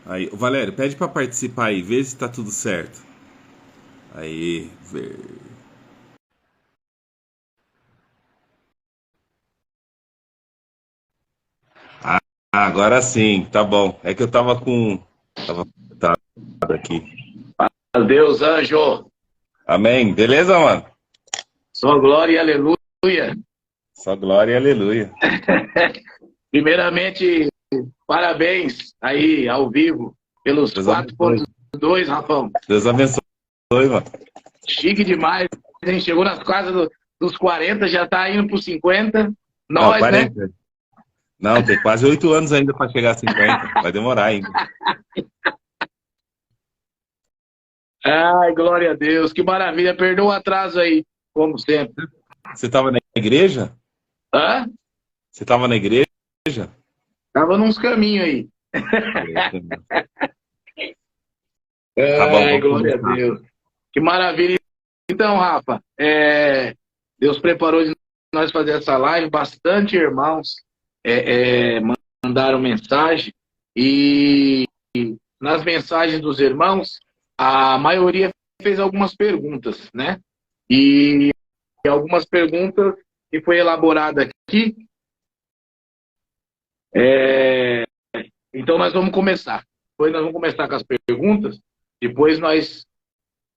Aí, Valério, pede pra participar aí, vê se tá tudo certo. Aí, Ah, agora sim, tá bom. É que eu tava com. Tava conectado aqui. Deus, anjo, Amém? Beleza, mano? só glória e aleluia. Só glória e aleluia. Primeiramente, parabéns aí ao vivo pelos Deus quatro abençoe. ponto dois, Rafão. Deus abençoe, mano. Chique demais, hein? Chegou nas casas dos 40, já tá indo para 50. Não, Nós, né? 40. Não, tem quase 8 anos ainda pra chegar a 50. Vai demorar ainda. Ai, glória a Deus, que maravilha. Perdoa o atraso aí, como sempre. Você tava na igreja? Hã? Você tava na igreja? Tava nos caminhos aí. Tá bom, Ai, vamos glória a começar. Deus. Que maravilha. Então, Rafa, Deus preparou de nós fazer essa live, bastante irmãos mandaram mensagem e nas mensagens dos irmãos, a maioria fez algumas perguntas, né? E algumas perguntas que foi elaborada aqui, é, então nós vamos começar. Depois nós vamos começar com as perguntas, depois nós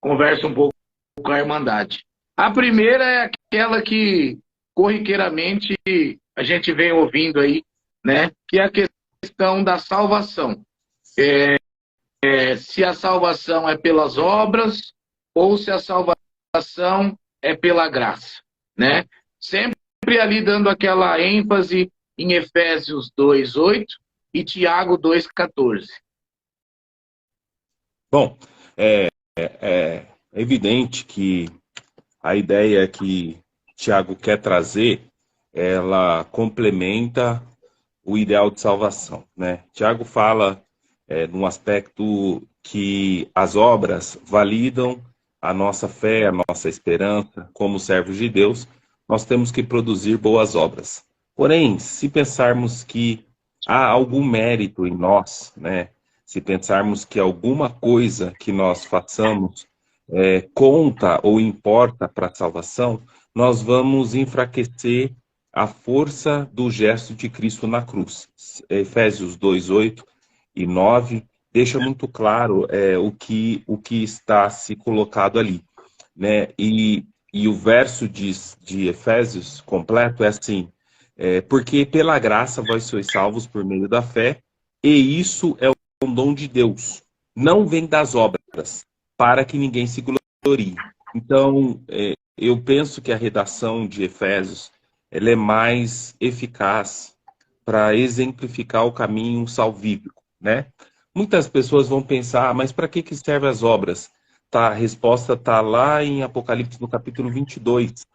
conversa um pouco com a Irmandade. A primeira é aquela que corriqueiramente a gente vem ouvindo aí, né? Que é a questão da salvação. Se a salvação é pelas obras ou se a salvação é pela graça, né? Sempre ali dando aquela ênfase em Efésios 2:8 e Tiago 2:14. Bom, é evidente que a ideia que Tiago quer trazer, ela complementa o ideal de salvação, né? Tiago fala num aspecto que as obras validam a nossa fé, a nossa esperança, como servos de Deus, nós temos que produzir boas obras. Porém, se pensarmos que há algum mérito em nós, né? Se pensarmos que alguma coisa que nós façamos conta ou importa para a salvação, nós vamos enfraquecer a força do gesto de Cristo na cruz. Efésios 2:8 e 9 deixa muito claro o que está se colocado ali, né? E o verso de Efésios completo é assim, porque pela graça vós sois salvos por meio da fé, e isso é um dom de Deus, não vem das obras, para que ninguém se glorie. Então, eu penso que a redação de Efésios ela é mais eficaz para exemplificar o caminho salvífico, né? Muitas pessoas vão pensar, mas para que servem as obras? Tá, a resposta está lá em Apocalipse, no capítulo 22,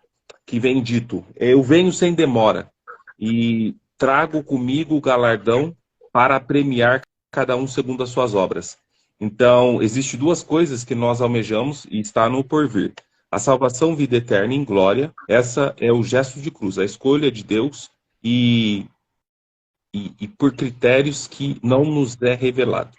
que vem dito, eu venho sem demora e trago comigo o galardão para premiar cada um segundo as suas obras. Então, existe duas coisas que nós almejamos e está no porvir. A salvação, vida eterna em glória, essa é o gesto de cruz, a escolha de Deus e, e por critérios que não nos é revelado.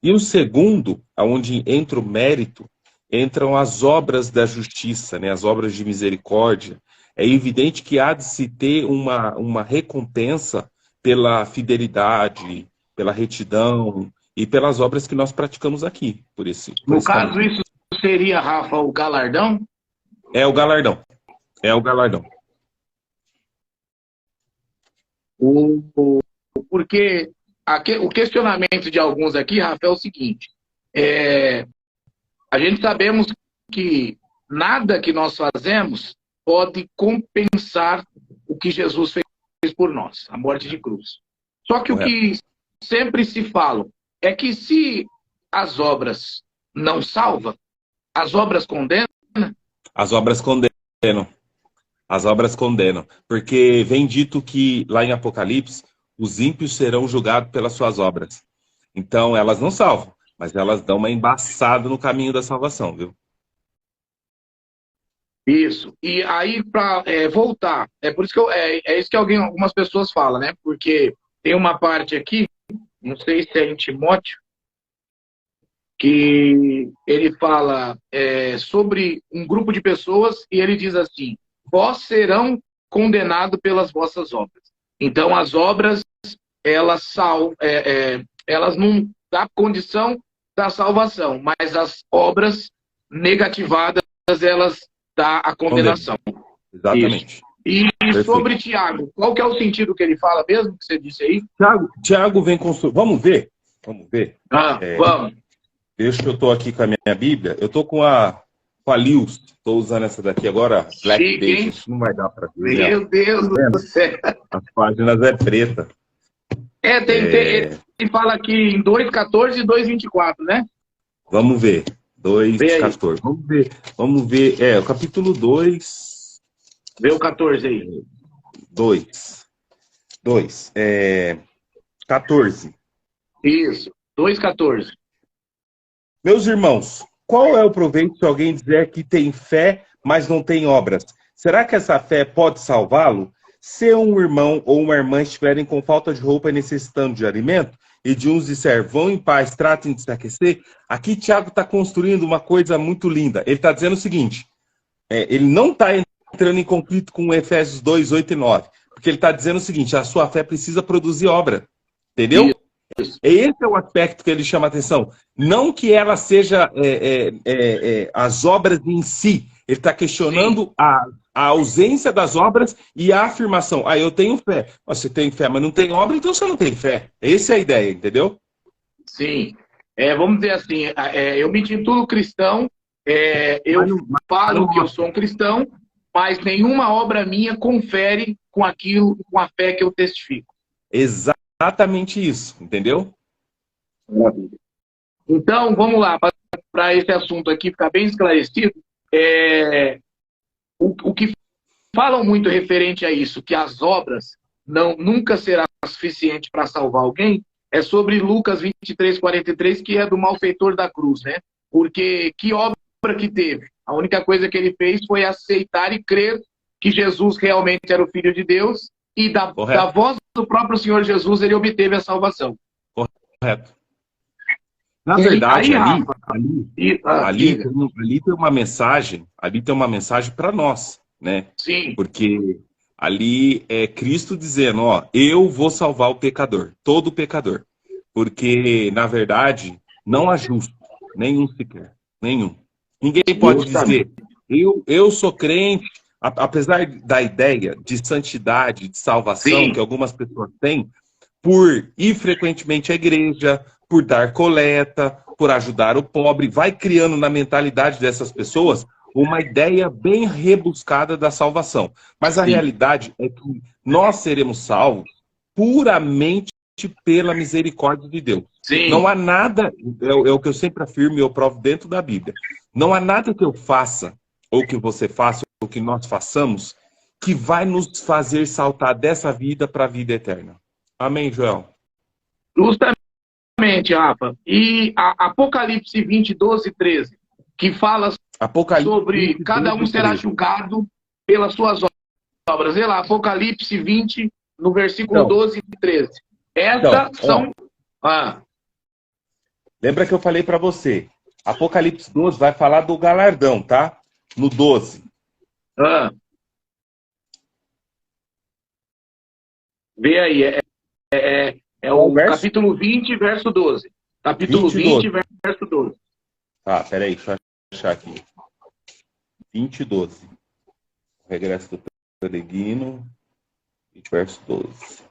E o segundo, aonde entra o mérito, entram as obras da justiça, né, as obras de misericórdia. É evidente que há de se ter uma recompensa pela fidelidade, pela retidão e pelas obras que nós praticamos aqui, por No esse caso, caminho. isso seria, Rafa, o galardão? É o galardão, é o galardão. O, porque o questionamento de alguns aqui, Rafa, é o seguinte: é, a gente sabemos que nada que nós fazemos pode compensar o que Jesus fez por nós, a morte de cruz. Só que o Correto. que sempre se fala é que se as obras não salvam, as obras condenam. As obras condenam. As obras condenam, porque vem dito que lá em Apocalipse os ímpios serão julgados pelas suas obras. Então elas não salvam, mas elas dão uma embaçada no caminho da salvação, viu? Isso. E aí, para voltar, é por isso que é isso que algumas pessoas falam, né? Porque tem uma parte aqui, não sei se é em Timóteo, que ele fala sobre um grupo de pessoas e ele diz assim: vós serão condenados pelas vossas obras. Então, as obras, elas não dão condição da salvação, mas as obras negativadas, elas dão a condenação. Exatamente. Isso. E Perfeito. sobre Tiago, qual que é o sentido que ele fala mesmo, que você disse aí? Tiago vem construir. Vamos ver? Vamos ver? Vamos. Deixa eu estou aqui com a minha Bíblia. Eu estou com a Lewis. Estou usando essa daqui agora. Black Pages. Não vai dar para ver. Meu Deus do céu. As páginas é preta. Ele fala aqui em 2,14 e 2,24, né? Vamos ver. 2,14. Vamos ver. O capítulo 2. Vê o 14 aí. 14. Isso, 2,14. Meus irmãos, qual é o proveito se alguém dizer que tem fé, mas não tem obras? Será que essa fé pode salvá-lo? Se um irmão ou uma irmã estiverem com falta de roupa e necessitando de alimento, e de uns disser, vão em paz, tratem de se aquecer, aqui Tiago está construindo uma coisa muito linda. Ele está dizendo o seguinte, ele não está entrando em conflito com Efésios 2, 8 e 9, porque ele está dizendo o seguinte, a sua fé precisa produzir obra, entendeu? Isso. Esse é o aspecto que ele chama a atenção. Não que ela seja as obras em si. Ele está questionando a ausência das obras e a afirmação. Eu tenho fé. Você tem fé, mas não tem obra, então você não tem fé. Essa é a ideia, entendeu? Sim. Vamos dizer assim, eu me intitulo cristão, eu falo que eu sou um cristão, mas nenhuma obra minha confere com aquilo, com a fé que eu testifico. Exatamente isso, entendeu? Então, vamos lá, para esse assunto aqui ficar bem esclarecido, o que falam muito referente a isso, que as obras nunca será suficiente para salvar alguém, é sobre Lucas 23, 43, que é do malfeitor da cruz, né? Porque que obra que teve? A única coisa que ele fez foi aceitar e crer que Jesus realmente era o Filho de Deus e da voz do próprio Senhor Jesus ele obteve a salvação. Correto. Na verdade, ali tem uma mensagem, para nós, né? Sim. Porque ali é Cristo dizendo, eu vou salvar o pecador, todo pecador. Porque, na verdade, não há justo, nenhum sequer, nenhum. Ninguém pode dizer, eu sou crente, apesar da ideia de santidade, de salvação que algumas pessoas têm, por ir frequentemente à igreja, por dar coleta, por ajudar o pobre, vai criando na mentalidade dessas pessoas uma ideia bem rebuscada da salvação. Mas a realidade é que nós seremos salvos puramente pela misericórdia de Deus. Sim. Não há nada, é o que eu sempre afirmo e eu provo dentro da Bíblia, não há nada que eu faça, ou que você faça, ou que nós façamos, que vai nos fazer saltar dessa vida para a vida eterna. Amém, Joel? Justamente, Rafa. E a Apocalipse 20, 12 e 13, que fala sobre 20, cada um será julgado pelas suas obras. Vê lá, Apocalipse 20, no versículo 12 e 13. Essas são... Lembra que eu falei para você, Apocalipse 12 vai falar do galardão, tá? No 12. Vê aí, é o capítulo 20, verso 12. Capítulo 20, verso 12. Tá, peraí, deixa eu achar aqui. 20, 12. Regresso do peregrino, 20, verso 12.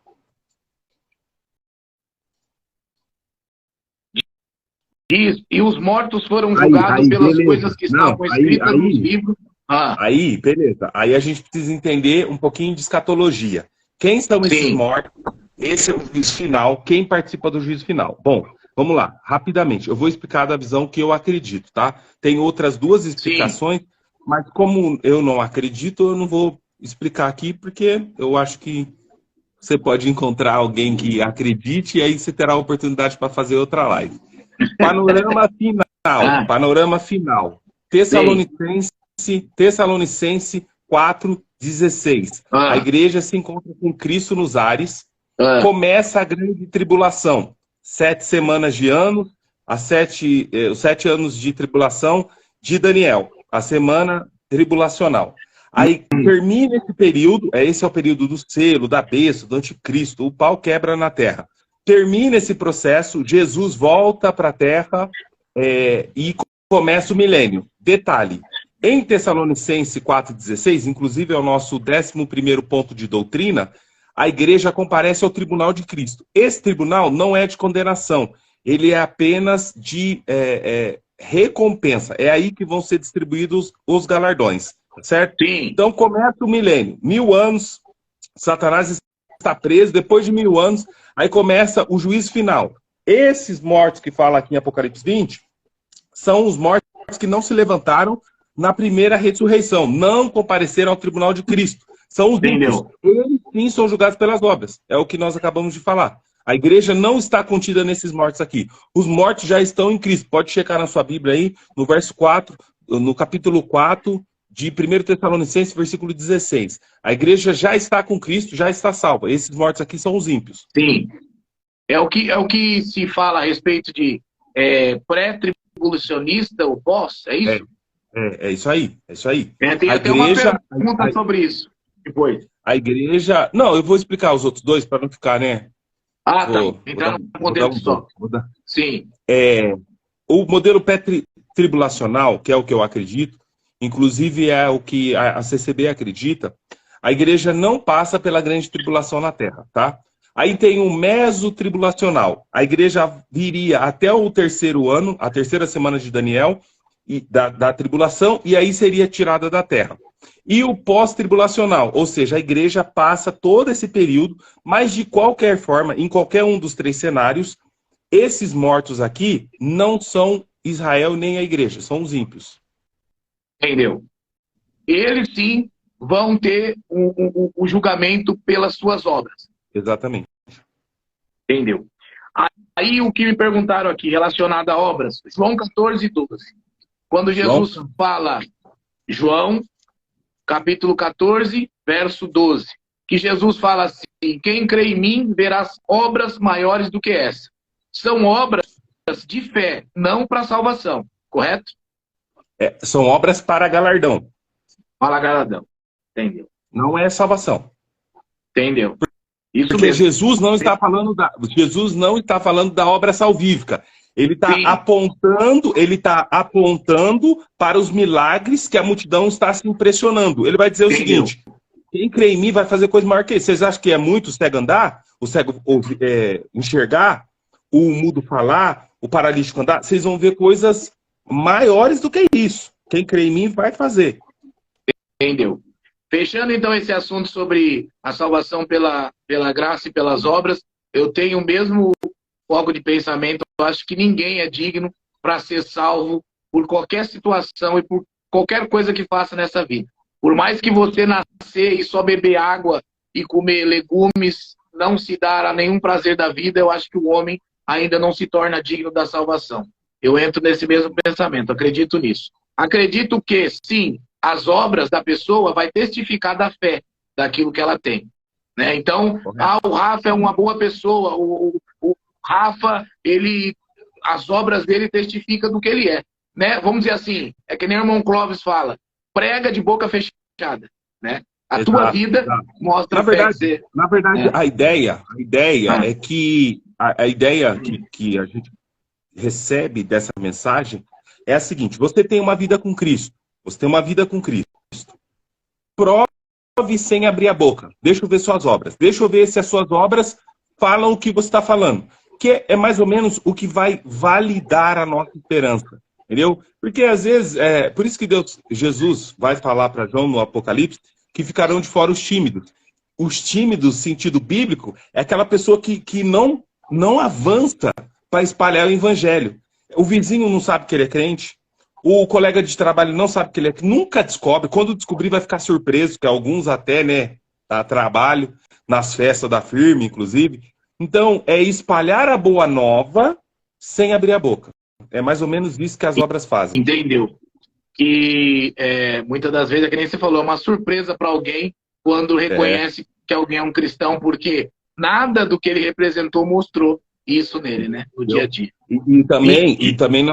E os mortos foram julgados pelas coisas que estavam escritas nos livros. Aí, beleza. Aí a gente precisa entender um pouquinho de escatologia. Quem são esses mortos? Esse é o juízo final. Quem participa do juízo final? Bom, vamos lá, rapidamente. Eu vou explicar da visão que eu acredito, tá? Tem outras duas explicações, mas como eu não acredito, eu não vou explicar aqui, porque eu acho que você pode encontrar alguém que acredite e aí você terá a oportunidade para fazer outra live. Panorama final. Tessalonicense 4:16. A igreja se encontra com Cristo nos ares. Começa a grande tribulação. 7 semanas de ano. os 7 anos de tribulação de Daniel, a semana tribulacional. Aí termina esse período, esse é o período do selo, da besta, do anticristo, o pau quebra na terra. Termina esse processo, Jesus volta para a terra e começa o milênio. Detalhe, em Tessalonicenses 4,16, inclusive é o nosso 11º ponto de doutrina, a igreja comparece ao tribunal de Cristo. Esse tribunal não é de condenação, ele é apenas de recompensa. É aí que vão ser distribuídos os galardões, certo? Sim. Então começa o milênio, 1000 anos, Satanás está preso, depois de 1000 anos, aí começa o juízo final. Esses mortos que fala aqui em Apocalipse 20, são os mortos que não se levantaram na primeira ressurreição, não compareceram ao tribunal de Cristo. São os ímpios. Eles sim são julgados pelas obras. É o que nós acabamos de falar. A igreja não está contida nesses mortos aqui. Os mortos já estão em Cristo. Pode checar na sua Bíblia aí, no verso 4, no capítulo 4 de 1 Tessalonicenses, versículo 16. A igreja já está com Cristo, já está salva. Esses mortos aqui são os ímpios. Sim. É o que se fala a respeito de pré-tribulacionista ou pós, é isso? É isso aí, é isso aí. Tem até uma pergunta sobre isso, depois. A igreja... Não, eu vou explicar os outros dois para não ficar, né? Ah, tá. Entrar no contexto só. Sim. O modelo pré-tribulacional, que é o que eu acredito, inclusive é o que a CCB acredita, a igreja não passa pela grande tribulação na Terra, tá? Aí tem o mesotribulacional. A igreja viria até o 3º ano, a 3ª semana de Daniel, da tribulação, e aí seria tirada da terra. E o pós-tribulacional, ou seja, a igreja passa todo esse período, mas de qualquer forma, em qualquer um dos 3 cenários, esses mortos aqui não são Israel nem a igreja, são os ímpios. Entendeu? Eles sim vão ter o julgamento pelas suas obras. Exatamente. Entendeu? Aí o que me perguntaram aqui relacionado a obras, João 14:12. Quando Jesus fala, João, capítulo 14, verso 12, que Jesus fala assim, quem crê em mim verá obras maiores do que essa. São obras de fé, não para salvação, correto? São obras para galardão. Para galardão, entendeu? Não é salvação. Entendeu? Isso porque mesmo. Jesus não está falando da obra salvífica. Ele está apontando para os milagres que a multidão está se impressionando. Ele vai dizer o seguinte, quem crê em mim vai fazer coisa maior que isso. Vocês acham que é muito o cego andar, o cego enxergar, o mudo falar, o paralítico andar? Vocês vão ver coisas maiores do que isso. Quem crê em mim vai fazer. Entendeu? Fechando então esse assunto sobre a salvação pela graça e pelas obras, eu tenho o mesmo foco de pensamento. Eu acho que ninguém é digno para ser salvo por qualquer situação e por qualquer coisa que faça nessa vida. Por mais que você nascer e só beber água e comer legumes, não se dar a nenhum prazer da vida, eu acho que o homem ainda não se torna digno da salvação. Eu entro nesse mesmo pensamento, acredito nisso. Acredito que, sim, as obras da pessoa vai testificar da fé, daquilo que ela tem. Né? Então, o Rafa é uma boa pessoa, o Rafa, as obras dele testificam do que ele é. Né? Vamos dizer assim, é que nem o irmão Clóvis fala, prega de boca fechada. Né? A tua vida mostra na verdade, na verdade, a ideia é que a ideia que a gente recebe dessa mensagem é a seguinte: você tem uma vida com Cristo. Você tem uma vida com Cristo. Prove sem abrir a boca. Deixa eu ver suas obras. Deixa eu ver se as suas obras falam o que você está falando. Que é mais ou menos o que vai validar a nossa esperança. Entendeu? Porque às vezes, por isso que Jesus vai falar para João no Apocalipse que ficarão de fora os tímidos. Os tímidos, sentido bíblico, é aquela pessoa que não avança para espalhar o evangelho. O vizinho não sabe que ele é crente. O colega de trabalho não sabe que ele nunca descobre. Quando descobrir, vai ficar surpreso, que alguns até, né, dá trabalho, nas festas da firma, inclusive. Então, é espalhar a boa nova sem abrir a boca. É mais ou menos isso que as obras fazem. Entendeu? E muitas das vezes, é que nem você falou, é uma surpresa para alguém quando reconhece que alguém é um cristão, porque nada do que ele representou mostrou isso nele, né, no dia a dia. E também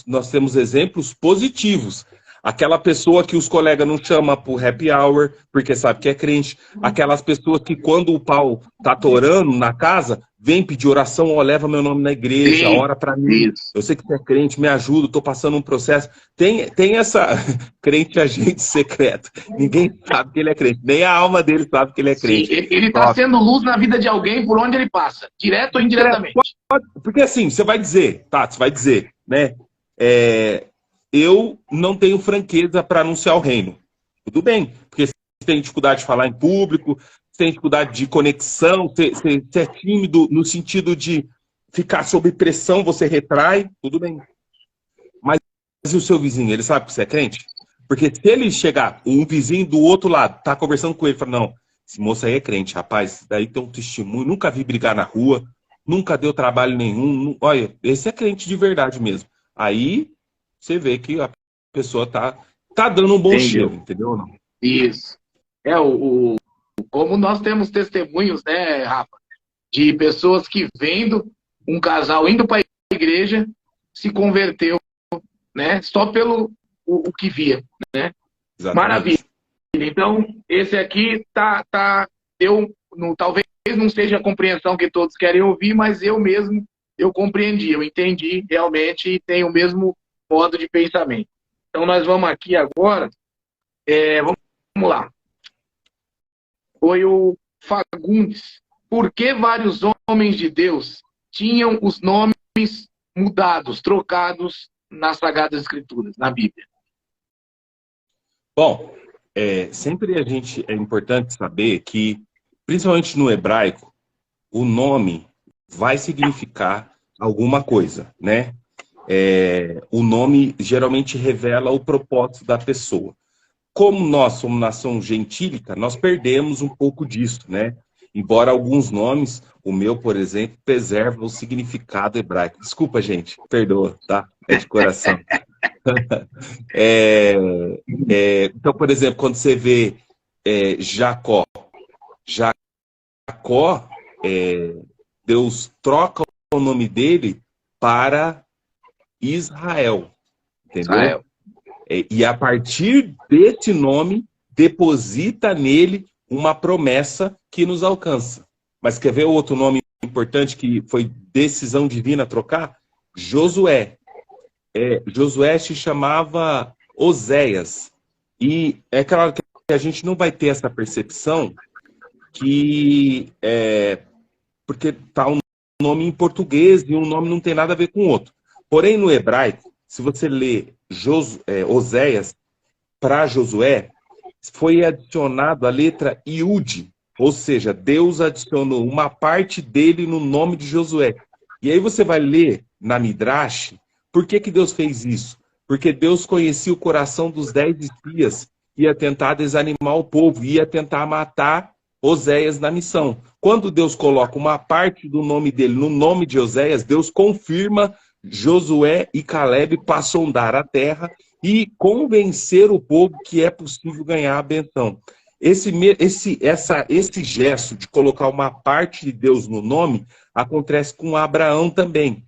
nós temos exemplos positivos. Aquela pessoa que os colegas não chamam pro happy hour, porque sabe que é crente. Aquelas pessoas que quando o pau tá torando na casa, vem pedir oração, ó, leva meu nome na igreja, Sim, ora para mim. isso. Eu sei que você é crente, me ajuda, tô passando um processo. Tem essa crente agente secreto. Ninguém sabe que ele é crente. Nem a alma dele sabe que ele é Sim, crente. ele está sendo luz na vida de alguém por onde ele passa, direto ou indiretamente. Porque assim, você vai dizer, tá, você vai dizer, né? Eu não tenho franqueza para anunciar o reino. Tudo bem, porque você tem dificuldade de falar em público, você tem dificuldade de conexão, você é tímido no sentido de ficar sob pressão, você retrai, tudo bem. Mas e o seu vizinho, ele sabe que você é crente? Porque se ele chegar, um vizinho do outro lado, tá conversando com ele, fala, não, esse moço aí é crente, rapaz, daí tem um testemunho, nunca vi brigar na rua, nunca deu trabalho nenhum, olha, esse é crente de verdade mesmo. Aí você vê que a pessoa tá dando um bom cheiro, entendeu? Não? Isso. Como nós temos testemunhos, né, Rafa, de pessoas que vendo um casal indo para a igreja, se converteu, né, só pelo o que via, né? Exatamente. Maravilha. Então, esse aqui talvez não seja a compreensão que todos querem ouvir, mas eu mesmo, eu compreendi, eu entendi realmente e tenho o mesmo modo de pensamento. Então, nós vamos aqui agora, vamos lá. Foi o Fagundes. Por que vários homens de Deus tinham os nomes mudados, trocados nas Sagradas Escrituras, na Bíblia? Bom, sempre é importante saber que, principalmente no hebraico, o nome vai significar alguma coisa, né? O nome geralmente revela o propósito da pessoa. Como nós somos nação gentílica, nós perdemos um pouco disso, né? Embora alguns nomes, o meu, por exemplo, preserva o significado hebraico. Desculpa, gente, perdoa, tá? É de coração. Então, por exemplo, quando você vê Jacó, Deus troca o nome dele para Israel, entendeu? Israel. E a partir desse nome, deposita nele uma promessa que nos alcança. Mas quer ver outro nome importante que foi decisão divina trocar? Josué. Josué se chamava Oséias. E é claro que a gente não vai ter essa percepção que porque está um nome em português e um nome não tem nada a ver com o outro. Porém, no hebraico, se você lê Oséias para Josué, foi adicionado a letra Iud, ou seja, Deus adicionou uma parte dele no nome de Josué. E aí você vai ler na Midrash, por que Deus fez isso? Porque Deus conhecia o coração dos 10 espias, ia tentar desanimar o povo, ia tentar matar Oséias na missão. Quando Deus coloca uma parte do nome dele no nome de Oséias, Deus confirma Josué e Caleb para sondar a terra e convencer o povo que é possível ganhar a benção. Esse gesto de colocar uma parte de Deus no nome acontece com Abraão também.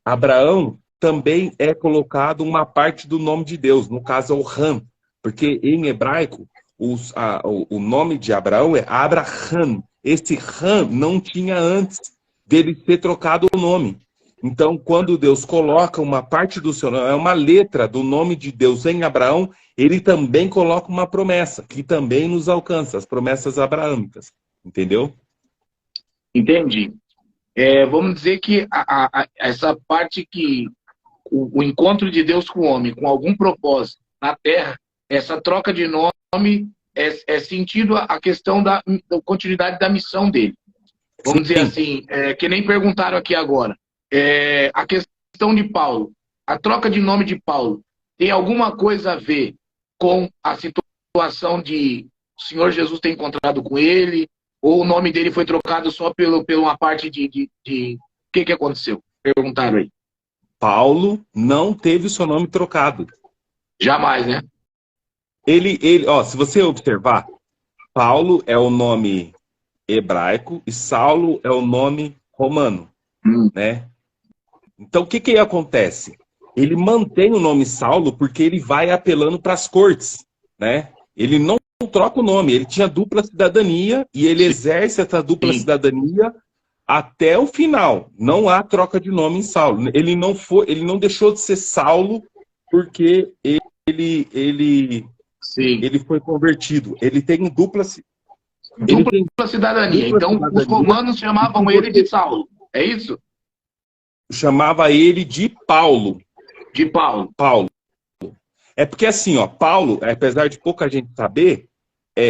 Abraão também é colocado uma parte do nome de Deus, no caso é o Ram, porque em hebraico o nome de Abraão é Abraham. Esse Ram não tinha antes dele ter trocado o nome. Então, quando Deus coloca uma parte do seu nome, é uma letra do nome de Deus em Abraão, ele também coloca uma promessa, que também nos alcança, as promessas abraâmicas. Entendeu? Entendi. Vamos dizer que essa parte que o encontro de Deus com o homem, com algum propósito na Terra, essa troca de nome é sentido a questão da continuidade da missão dele. Vamos dizer assim, que nem perguntaram aqui agora. A questão de Paulo, a troca de nome de Paulo, tem alguma coisa a ver com a situação de o Senhor Jesus ter encontrado com ele, ou o nome dele foi trocado só por uma parte de o que aconteceu? Perguntaram aí. Paulo não teve seu nome trocado. Jamais, né? Se você observar, Paulo é o nome hebraico e Saulo é o nome romano. né? Então, o que que acontece? Ele mantém o nome Saulo porque ele vai apelando para as cortes, né? Ele não troca o nome, ele tinha dupla cidadania e ele exerce essa dupla Sim. cidadania até o final. Não há troca de nome em Saulo. Ele não deixou de ser Saulo porque Sim. ele foi convertido. Ele tem dupla Dupla cidadania. Então, os romanos chamavam ele de Saulo. É isso? chamava ele de Paulo. De Paulo. Paulo. É porque assim, ó, Paulo, apesar de pouca gente saber,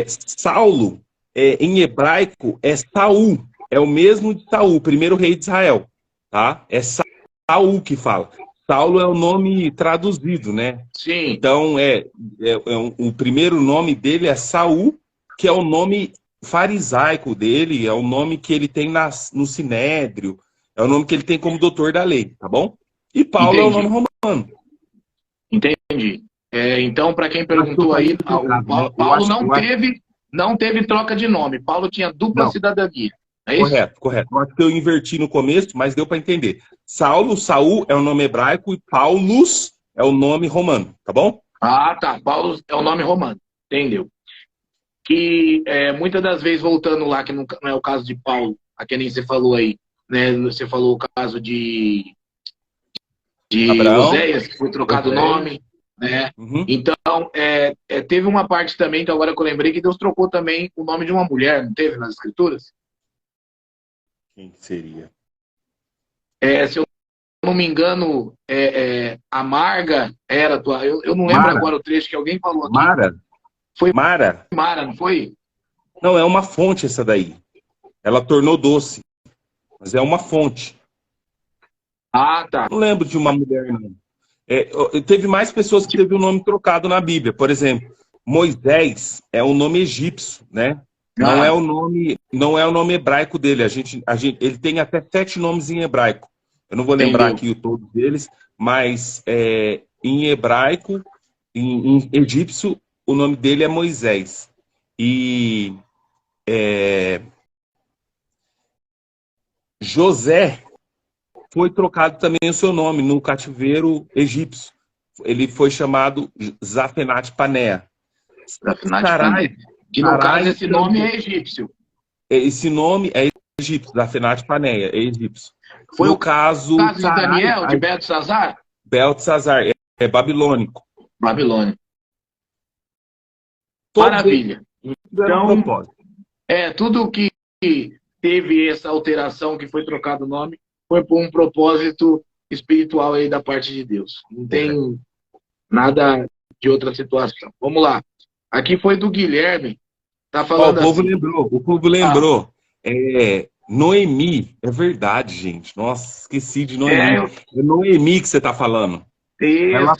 Saulo, em hebraico, é Saul. É o mesmo de Saul, o primeiro rei de Israel. Tá? É Saul que fala. Saulo é o nome traduzido, né? Sim. Então, o primeiro nome dele é Saul, que é o nome farisaico dele, é o nome que ele tem no Sinédrio, é o nome que ele tem como doutor da lei, tá bom? E Paulo é o nome romano. Entendi. Então, para quem perguntou aí, Paulo não teve troca de nome. Paulo tinha dupla cidadania. É isso? Correto. Eu acho que eu inverti no começo, mas deu para entender. Saul é o nome hebraico e Paulus é o nome romano, tá bom? Ah, tá. Paulo é o nome romano. Entendeu? Que muitas das vezes, voltando lá, que não é o caso de Paulo, a que nem você falou aí, né? Você falou o caso de Abraão, Oséias, que foi trocado o nome, né? Uhum. Então, teve uma parte também, que agora que eu lembrei, que Deus trocou também o nome de uma mulher, não teve nas escrituras? Quem seria? Se eu não me engano, a Marga era tua. Eu não lembro Mara. agora o trecho que alguém falou aqui. Mara? Foi Mara? Mara, não foi? Não, é uma fonte essa daí. Ela tornou doce, mas é uma fonte. Ah, tá. Não lembro de uma mulher, não. Teve mais pessoas que teve o nome trocado na Bíblia. Por exemplo, Moisés é um nome egípcio, né? Não é o nome hebraico dele. Ele tem até 7 nomes em hebraico. Eu não vou lembrar aqui todos deles, mas em hebraico, em egípcio, o nome dele é Moisés. E José foi trocado também o seu nome no cativeiro egípcio. Ele foi chamado Zafenat Paneah. Sarai, que no caso esse nome é egípcio. Esse nome é egípcio, Zafenat Paneah, é egípcio. Foi no caso de Daniel, de Beltesazar? Beltesazar, é babilônico. Babilônico. Maravilha. Então, tudo que teve essa alteração, que foi trocado o nome, foi por um propósito espiritual aí da parte de Deus. Não tem nada de outra situação. Vamos lá. Aqui foi do Guilherme. Tá falando o povo lembrou. Noemi. É verdade, gente. Nossa, esqueci de Noemi. É Noemi que você tá falando. Isso. Ela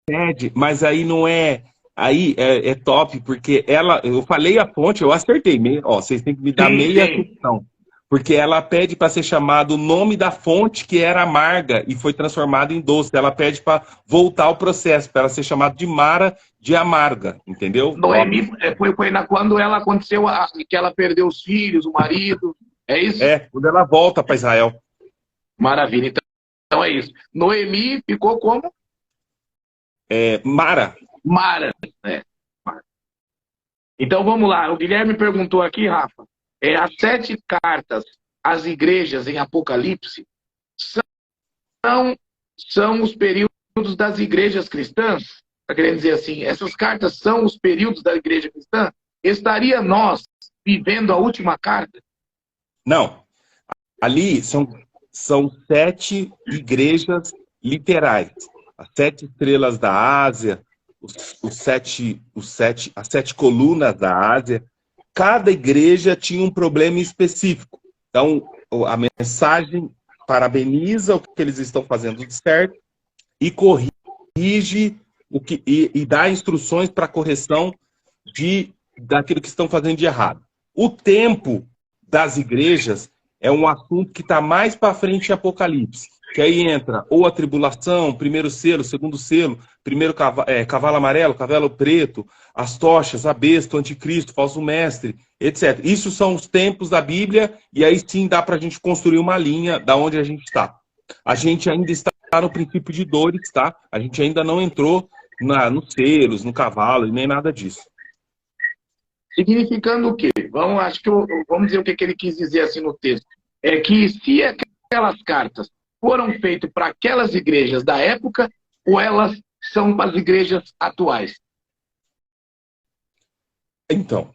pede, mas aí não é... Aí é top, porque eu falei a fonte, eu acertei. Vocês têm que me dar meia questão. Porque ela pede para ser chamado o nome da fonte, que era amarga, e foi transformada em doce. Ela pede para voltar ao processo, para ela ser chamada de Mara de amarga, entendeu? Noemi foi quando ela aconteceu, que ela perdeu os filhos, o marido, é isso? Quando ela volta para Israel. Maravilha, então é isso. Noemi ficou como? Mara. Mara. Então vamos lá, o Guilherme perguntou aqui, Rafa, as 7 cartas às igrejas em Apocalipse são os períodos das igrejas cristãs? Está querendo dizer assim, essas cartas são os períodos da igreja cristã? Estaria nós vivendo a última carta? Não. Ali são 7 igrejas literais. As 7 estrelas da Ásia, as 7 colunas da Ásia. Cada igreja tinha um problema específico. Então, a mensagem parabeniza o que eles estão fazendo de certo e corrige e dá instruções para correção daquilo que estão fazendo de errado. O tempo das igrejas é um assunto que está mais para frente em Apocalipse. que aí entra ou a tribulação, primeiro selo, segundo selo, primeiro cavalo amarelo, cavalo preto, as tochas, a besta, o anticristo, falso mestre, etc. Isso são os tempos da Bíblia, e aí sim dá para a gente construir uma linha da onde a gente está. A gente ainda está no princípio de dores, tá? A gente ainda não entrou nos selos, no cavalo, e nem nada disso. Significando o quê? Vamos dizer o que ele quis dizer assim no texto. É que se aquelas cartas foram feitas para aquelas igrejas da época, ou elas são para as igrejas atuais? Então,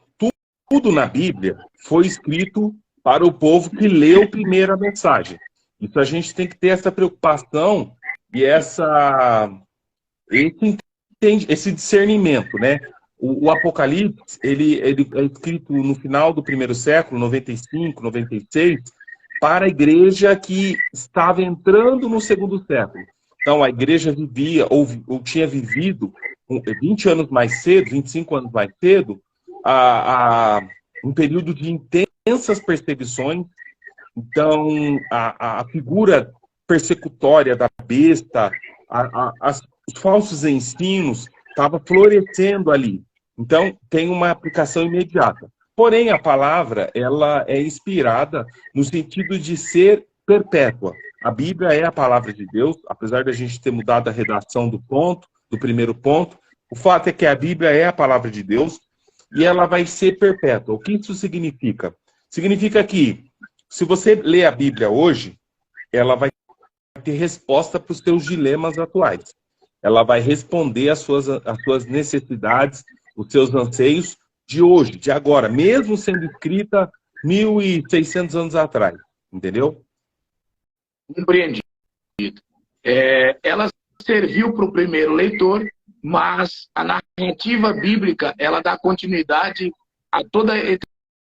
tudo na Bíblia foi escrito para o povo que leu primeiro a mensagem. Isso a gente tem que ter essa preocupação e esse discernimento, né? O Apocalipse, ele é escrito no final do primeiro século, 95, 96, para a igreja que estava entrando no segundo século. Então, a igreja vivia, ou tinha vivido, 20 anos mais cedo, 25 anos mais cedo, um período de intensas perseguições. Então, a figura persecutória da besta, os falsos ensinos, estava florescendo ali. Então, tem uma aplicação imediata. Porém, a palavra ela é inspirada no sentido de ser perpétua. A Bíblia é a palavra de Deus, apesar de a gente ter mudado a redação do primeiro ponto. O fato é que a Bíblia é a palavra de Deus e ela vai ser perpétua. O que isso significa? Significa que, se você lê a Bíblia hoje, ela vai ter resposta para os seus dilemas atuais. Ela vai responder às suas necessidades, os seus anseios de hoje, de agora, mesmo sendo escrita 1.600 anos atrás. Entendeu? Compreendido. Ela serviu para o primeiro leitor, mas a narrativa bíblica, ela dá continuidade a toda a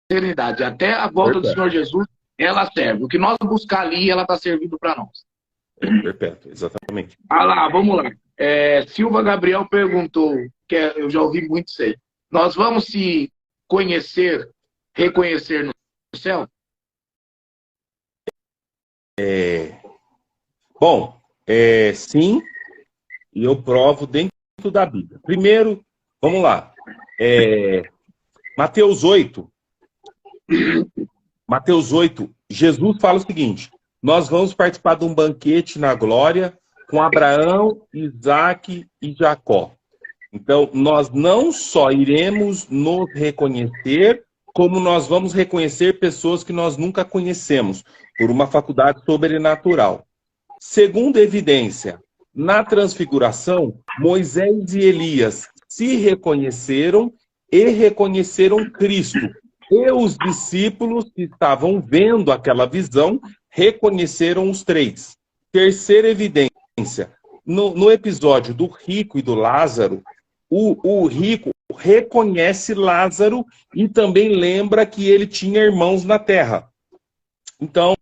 eternidade. Até a volta do Senhor Jesus, ela serve. O que nós buscar ali, ela está servindo para nós. Perfeito, exatamente. Vamos lá. Silva Gabriel perguntou, eu já ouvi muito isso aí. Nós vamos se conhecer, reconhecer no céu? Bom, sim, e eu provo dentro da Bíblia. Primeiro, vamos lá. Mateus 8, Jesus fala o seguinte: nós vamos participar de um banquete na glória com Abraão, Isaac e Jacó. Então, nós não só iremos nos reconhecer, como nós vamos reconhecer pessoas que nós nunca conhecemos, por uma faculdade sobrenatural. Segunda evidência, na transfiguração, Moisés e Elias se reconheceram e reconheceram Cristo. E os discípulos que estavam vendo aquela visão reconheceram os três. Terceira evidência, no episódio do rico e do Lázaro, o rico reconhece Lázaro e também lembra que ele tinha irmãos na terra. Então,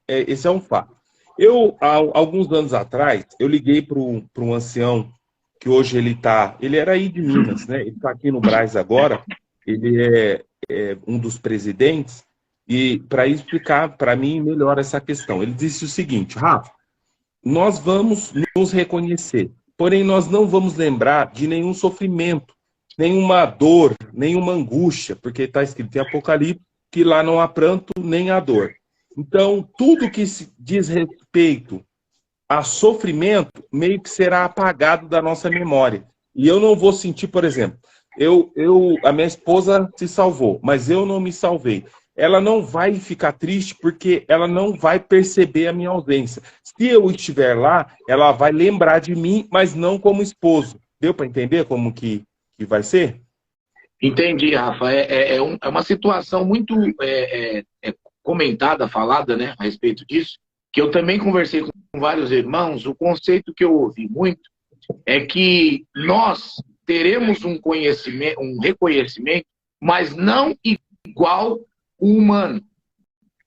esse é um fato. Há alguns anos atrás, eu liguei para um ancião, que hoje ele era aí de Minas, né? Ele está aqui no Brás agora, ele é um dos presidentes, e para explicar para mim melhor essa questão. Ele disse o seguinte: Rafa, nós vamos nos reconhecer, porém nós não vamos lembrar de nenhum sofrimento, nenhuma dor, nenhuma angústia, porque está escrito em Apocalipse que lá não há pranto nem há dor. Então, tudo que se diz respeito a sofrimento, meio que será apagado da nossa memória. E eu não vou sentir, por exemplo, a minha esposa se salvou, mas eu não me salvei. Ela não vai ficar triste porque ela não vai perceber a minha ausência. Se eu estiver lá, ela vai lembrar de mim, mas não como esposo. Deu para entender como que vai ser? Entendi, Rafa. É uma situação muito comentada, falada, né, a respeito disso, que eu também conversei com vários irmãos. O conceito que eu ouvi muito é que nós teremos um conhecimento, um reconhecimento, mas não igual o humano.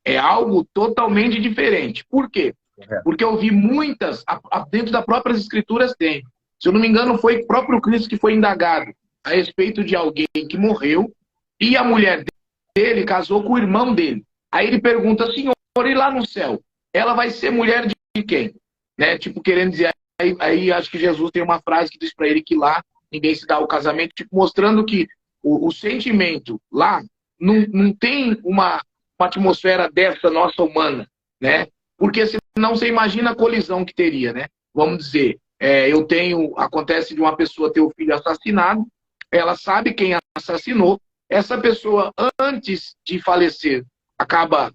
É algo totalmente diferente. Por quê? Porque eu vi muitas, dentro das próprias escrituras tem. Se eu não me engano, foi o próprio Cristo que foi indagado a respeito de alguém que morreu e a mulher dele casou com o irmão dele. Aí ele pergunta: Senhor, e lá no céu? Ela vai ser mulher de quem? Né? Tipo, querendo dizer, aí acho que Jesus tem uma frase que diz para ele que lá ninguém se dá ao casamento, tipo, mostrando que o sentimento lá não tem uma atmosfera dessa nossa humana, né? Porque senão você imagina a colisão que teria, né? Vamos dizer, acontece de uma pessoa ter o filho assassinado, ela sabe quem assassinou, essa pessoa, antes de falecer, acaba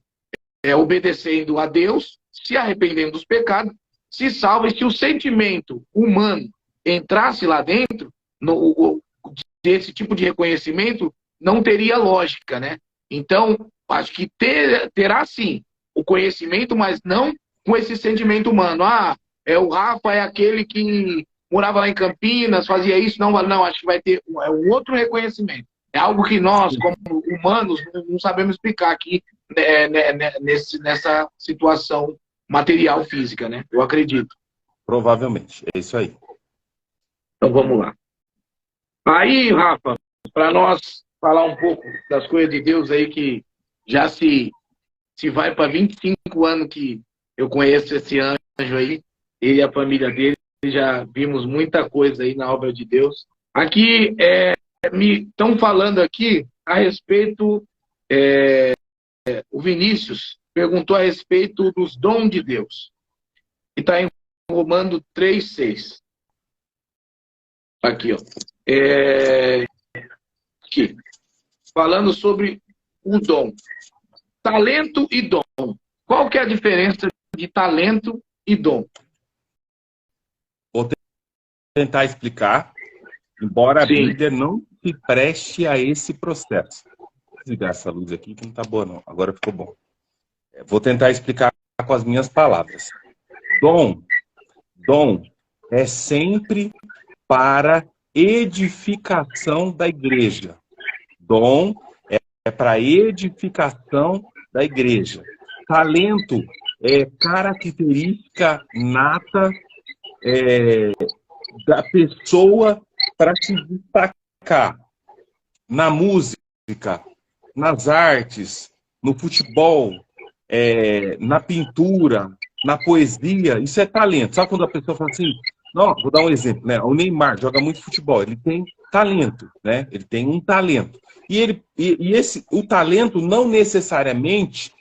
obedecendo a Deus, se arrependendo dos pecados, se salva, e se o sentimento humano entrasse lá dentro, desse tipo de reconhecimento, não teria lógica, né? Então, acho que terá sim o conhecimento, mas não com esse sentimento humano. O Rafa é aquele que morava lá em Campinas, fazia isso, não, acho que vai ter um outro reconhecimento. É algo que nós, como humanos, não sabemos explicar aqui, nessa situação material física, né? Eu acredito. Provavelmente, é isso aí. Então vamos lá. Aí, Rafa, para nós falar um pouco das coisas de Deus aí, que já se vai para 25 anos que eu conheço esse anjo aí, ele e a família dele, já vimos muita coisa aí na obra de Deus. Aqui, me estão falando aqui a respeito, o Vinícius perguntou a respeito dos dons de Deus. E está em Romano 3,6. Aqui, ó. Aqui. Falando sobre o dom. Talento e dom. Qual que é a diferença de talento e dom? Vou tentar explicar, embora a Sim. Bíblia não se preste a esse processo. Vou desligar essa luz aqui que não está boa, não. Agora ficou bom. Vou tentar explicar com as minhas palavras. Dom é sempre para edificação da igreja. Dom é para edificação da igreja. Talento é característica nata da pessoa para se destacar na música, nas artes, no futebol, na pintura, na poesia. Isso é talento. Sabe quando a pessoa fala assim? Não, vou dar um exemplo, né? O Neymar joga muito futebol, ele tem talento, né? Ele tem um talento. O talento não necessariamente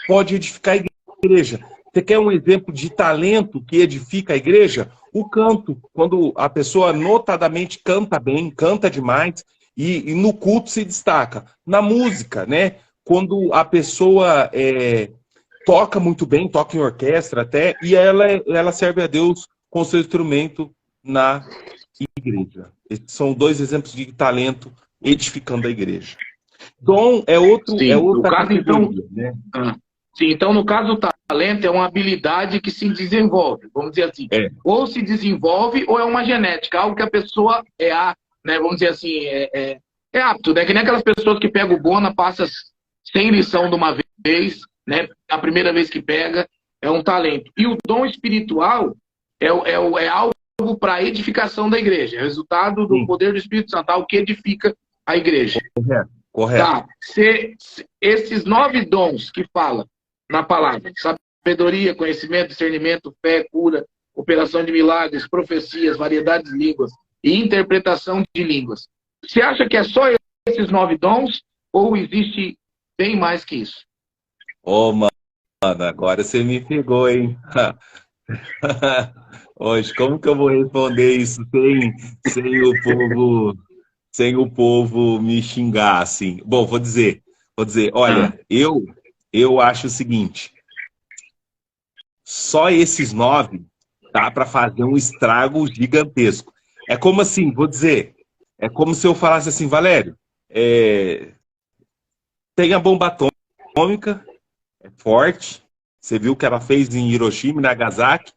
pode edificar a igreja. Você quer um exemplo de talento que edifica a igreja? O canto, quando a pessoa notadamente canta bem, canta demais, e no culto se destaca. Na música, né? Quando a pessoa toca muito bem, toca em orquestra até, e ela serve a Deus com seu instrumento na igreja. Esses são dois exemplos de talento edificando a igreja. Dom é Sim. No outra caso, então, categoria, né? sim, então, no caso, o talento é uma habilidade que se desenvolve, vamos dizer assim. Ou se desenvolve, ou é uma genética, algo que a pessoa né, vamos dizer assim, é apto, né? Que nem aquelas pessoas que pegam o Bona, passa sem lição de uma vez, né? A primeira vez que pega, é um talento. E o dom espiritual é algo para a edificação da igreja, é o resultado do poder do Espírito Santo, algo que edifica a igreja. Correto. Tá. Esses 9 dons que fala na palavra, sabedoria, conhecimento, discernimento, fé, cura, operação de milagres, profecias, variedades de línguas e interpretação de línguas. Você acha que é só esses 9 dons ou existe bem mais que isso? Mano, agora você me pegou, hein? Hoje, como que eu vou responder isso sem o povo me xingar, assim? Bom, vou dizer, olha, eu acho o seguinte, só esses 9 dá para fazer um estrago gigantesco. É como assim, vou dizer, é como se eu falasse assim, Valério, tem a bomba atômica, é forte, você viu o que ela fez em Hiroshima e Nagasaki.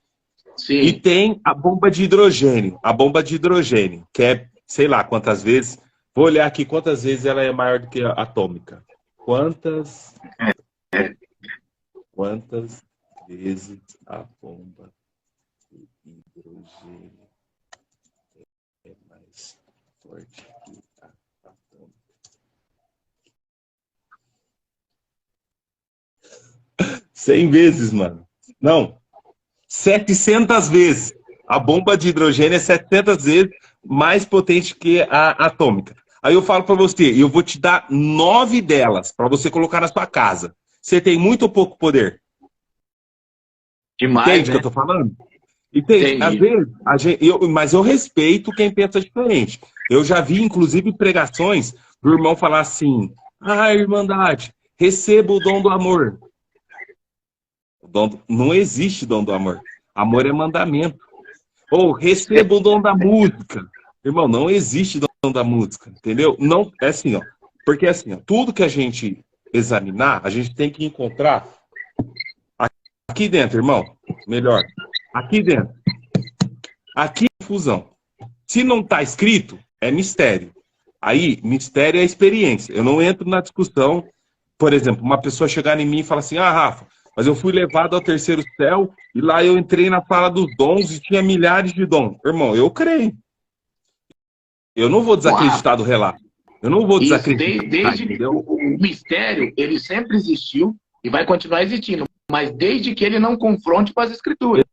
Sim. E tem a bomba de hidrogênio. A bomba de hidrogênio, que é, sei lá quantas vezes. Vou olhar aqui quantas vezes ela é maior do que a atômica. Quantas vezes a bomba de hidrogênio é mais forte que a atômica? 100 vezes, mano. Não, 700 vezes. A bomba de hidrogênio é 700 vezes mais potente que a atômica. Aí eu falo para você, e eu vou te dar 9 delas para você colocar na sua casa. Você tem muito ou pouco poder? Demais, Entende o que né? eu tô falando? Entende? Às Entendi. vezes, mas eu respeito quem pensa diferente. Eu já vi, inclusive, pregações do irmão falar assim: ah, Irmandade, receba o dom do amor. Não existe dom do amor. Amor é mandamento. Ou receba o dom da música. Irmão, não existe dom da música, entendeu? Não, é assim, ó. Porque assim, ó, tudo que a gente examinar, a gente tem que encontrar aqui dentro, irmão. Melhor. Aqui dentro. Aqui é fusão. Se não está escrito, é mistério. Aí, mistério é experiência. Eu não entro na discussão, por exemplo, uma pessoa chegar em mim e falar assim, ah, Rafa, mas eu fui levado ao terceiro céu e lá eu entrei na sala dos dons e tinha milhares de dons. Irmão, eu creio. Eu não vou Uau, desacreditar do relato. Eu não vou isso, desacreditar, desde entendeu? o mistério, ele sempre existiu e vai continuar existindo, mas desde que ele não confronte com as escrituras.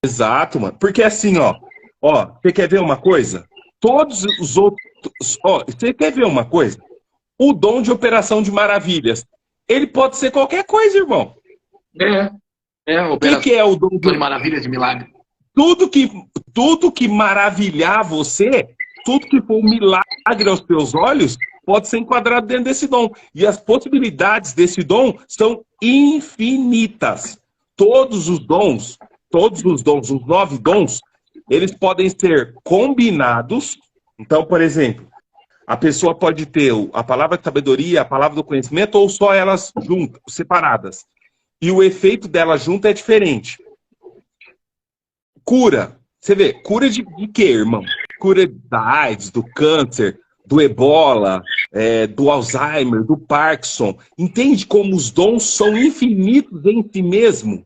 Exato, mano. Porque assim, ó, você quer ver uma coisa? Todos os outros, ó, você quer ver uma coisa? O dom de operação de maravilhas, ele pode ser qualquer coisa, irmão. O Que é o dom de maravilhas de milagre. tudo que maravilhar você, tudo que for um milagre aos teus olhos, pode ser enquadrado dentro desse dom. E as possibilidades desse dom são infinitas. Todos os dons, os 9 dons, eles podem ser combinados. Então, por exemplo, a pessoa pode ter a palavra de sabedoria, a palavra do conhecimento, ou só elas juntas, separadas. E o efeito delas juntas é diferente. Cura. Você vê, cura de quê, irmão? Cura da AIDS, do câncer, do ebola, do Alzheimer, do Parkinson. Entende como os dons são infinitos em si mesmo?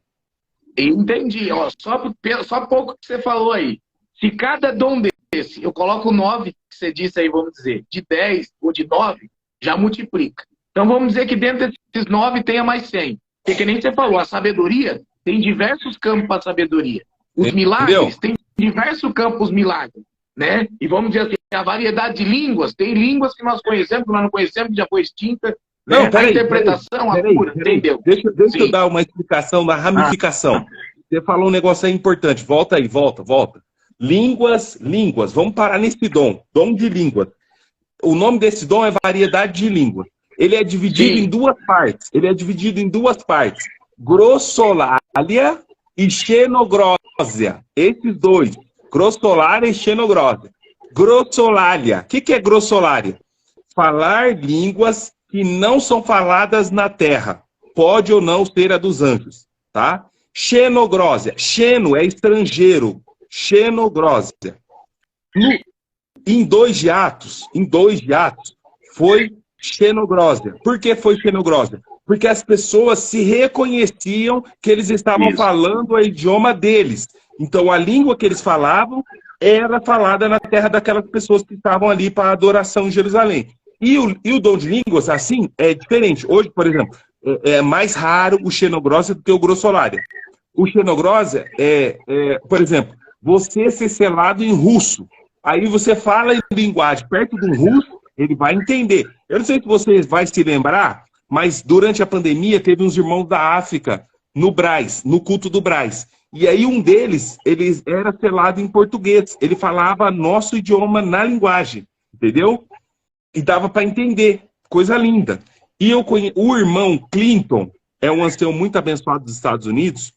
Entendi. Ó, só pouco que você falou aí. Se cada dom desse, eu coloco 9, que você disse aí, vamos dizer, de 10 ou de 9, já multiplica. Então vamos dizer que dentro desses 9 tenha mais 100. Porque que nem você falou, a sabedoria tem diversos campos para a sabedoria. Os milagres têm diversos campos milagres, né? E vamos dizer assim, a variedade de línguas, tem línguas que nós conhecemos, que nós não conhecemos, que já foi extinta. Não, né? A interpretação, a cura, entendeu? Deixa eu dar uma explicação da ramificação. Você falou um negócio aí importante. Volta aí, volta. Línguas. Vamos parar nesse dom de línguas. O nome desse dom é variedade de línguas. Ele é dividido em duas partes. Grossolalia e xenogrósia. Esses dois. Grossolalia e xenogrósia. Grossolalia. O que é grossolalia? Falar línguas que não são faladas na terra. Pode ou não ser a dos anjos. Tá? Xenogrósia. Xeno é estrangeiro. Xenogrósia. Em dois de Atos, foi xenogrósia. Por que foi xenogrósia? Porque as pessoas se reconheciam que eles estavam falando o idioma deles. Então, a língua que eles falavam era falada na terra daquelas pessoas que estavam ali para a adoração em Jerusalém. E o dom de línguas, assim, é diferente. Hoje, por exemplo, é mais raro o xenogrósia do que o grossolalia. O xenogrósia por exemplo, você ser selado em russo. Aí você fala em linguagem perto de um russo, ele vai entender. Eu não sei se você vai se lembrar, mas durante a pandemia teve uns irmãos da África no Brás, no culto do Brás. E aí um deles, ele era selado em português. Ele falava nosso idioma na linguagem, entendeu? E dava para entender. Coisa linda. E o irmão Clinton é um ancião muito abençoado dos Estados Unidos.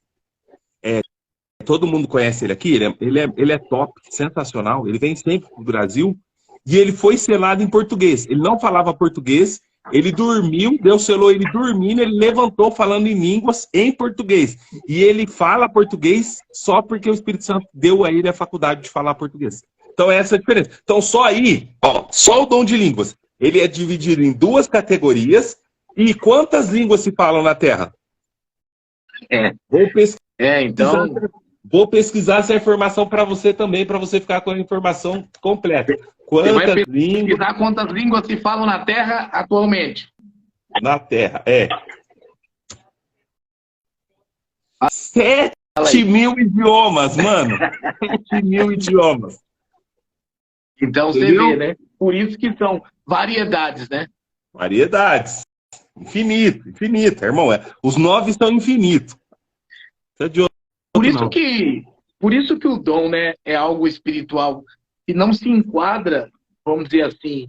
Todo mundo conhece ele aqui, ele é top, sensacional, ele vem sempre para o Brasil, e ele foi selado em português. Ele não falava português, ele dormiu, Deus selou ele dormindo, ele levantou falando em línguas em português. E ele fala português só porque o Espírito Santo deu a ele a faculdade de falar português. Então essa é a diferença. Então só aí, só o dom de línguas, ele é dividido em duas categorias. E quantas línguas se falam na Terra? Vou pesquisar essa informação para você também, para você ficar com a informação completa. Quantas línguas? Quantas línguas se falam na Terra atualmente? Na Terra, Fala 7 aí. mil idiomas, mano. 7 mil idiomas. Então você Entendeu? vê, né? Por isso que são variedades, né? Variedades. Infinito, infinito, irmão. Os 9 são infinitos. Não é de Por outro, isso não. que, por isso que o dom, né, é algo espiritual que não se enquadra, vamos dizer assim,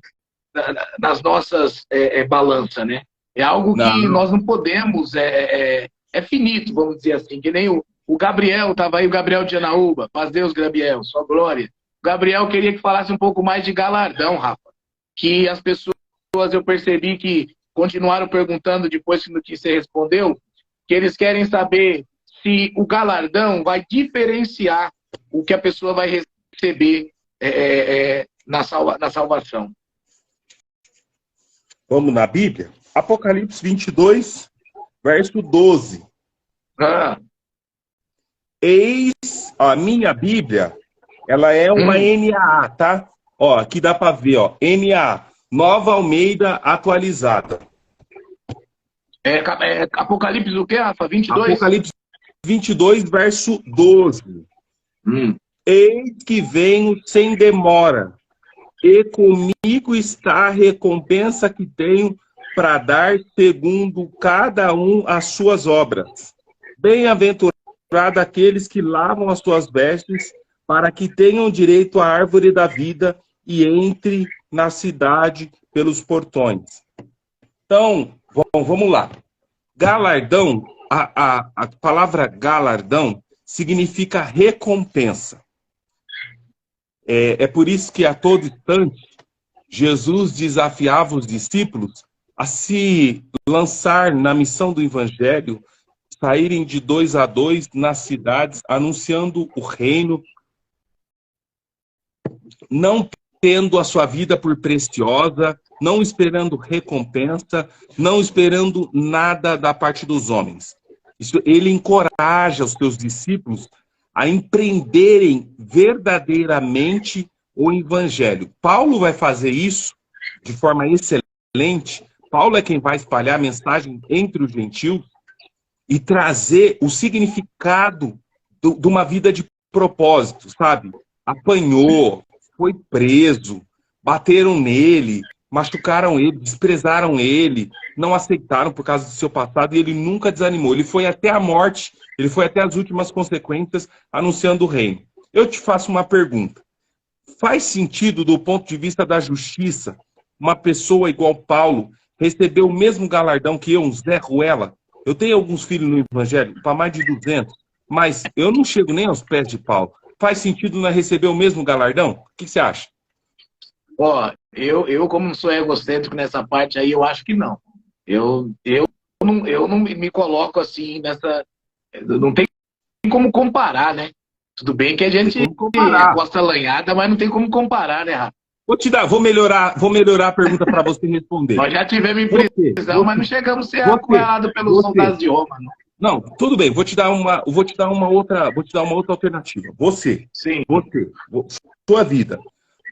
nas nossas balanças, né? É algo que Não. nós não podemos, é finito, vamos dizer assim, que nem o Gabriel, estava aí o Gabriel de Janaúba, paz Deus, Gabriel, sua glória. O Gabriel queria que falasse um pouco mais de galardão, Rafa, que as pessoas, eu percebi que continuaram perguntando depois que você respondeu, que eles querem saber se o galardão vai diferenciar o que a pessoa vai receber na salvação. Vamos na Bíblia? Apocalipse 22, verso 12. Ah, Eis a minha Bíblia, ela é uma NAA, tá? Ó, aqui dá para ver, ó, NAA, Nova Almeida Atualizada. Apocalipse o quê, Rafa? 22? Apocalipse 22, verso 12. Eis que venho sem demora, e comigo está a recompensa que tenho para dar segundo cada um as suas obras. Bem-aventurado aqueles que lavam as suas vestes, para que tenham direito à árvore da vida e entre na cidade pelos portões. Então, vamos lá. Galardão, a palavra galardão significa recompensa. É por isso que a todo instante Jesus desafiava os discípulos a se lançar na missão do evangelho, saírem de 2 a 2 nas cidades, anunciando o reino, não tendo a sua vida por preciosa, não esperando recompensa, não esperando nada da parte dos homens. Ele encoraja os seus discípulos a empreenderem verdadeiramente o evangelho. Paulo vai fazer isso de forma excelente. Paulo é quem vai espalhar a mensagem entre os gentios e trazer o significado de uma vida de propósito, sabe? Apanhou, foi preso, bateram nele, machucaram ele, desprezaram ele, não aceitaram por causa do seu passado e ele nunca desanimou. Ele foi até a morte, ele foi até as últimas consequências anunciando o reino. Eu te faço uma pergunta. Faz sentido, do ponto de vista da justiça, uma pessoa igual Paulo receber o mesmo galardão que eu, um Zé Ruela? Eu tenho alguns filhos no evangelho, para mais de 200, mas eu não chego nem aos pés de Paulo. Faz sentido não receber o mesmo galardão? O que você acha? Ó, eu como não sou egocêntrico nessa parte aí, eu acho que não. Eu não me coloco assim nessa... Não tem como comparar, né? Tudo bem que a gente gosta lanhada, mas não tem como comparar, né, Rafa? Vou melhorar a pergunta para você responder. Nós já tivemos impressão, mas não chegamos a ser apoiados pelos soldados de Roma, não. Não, tudo bem, vou te dar uma outra alternativa. Você, sua vida,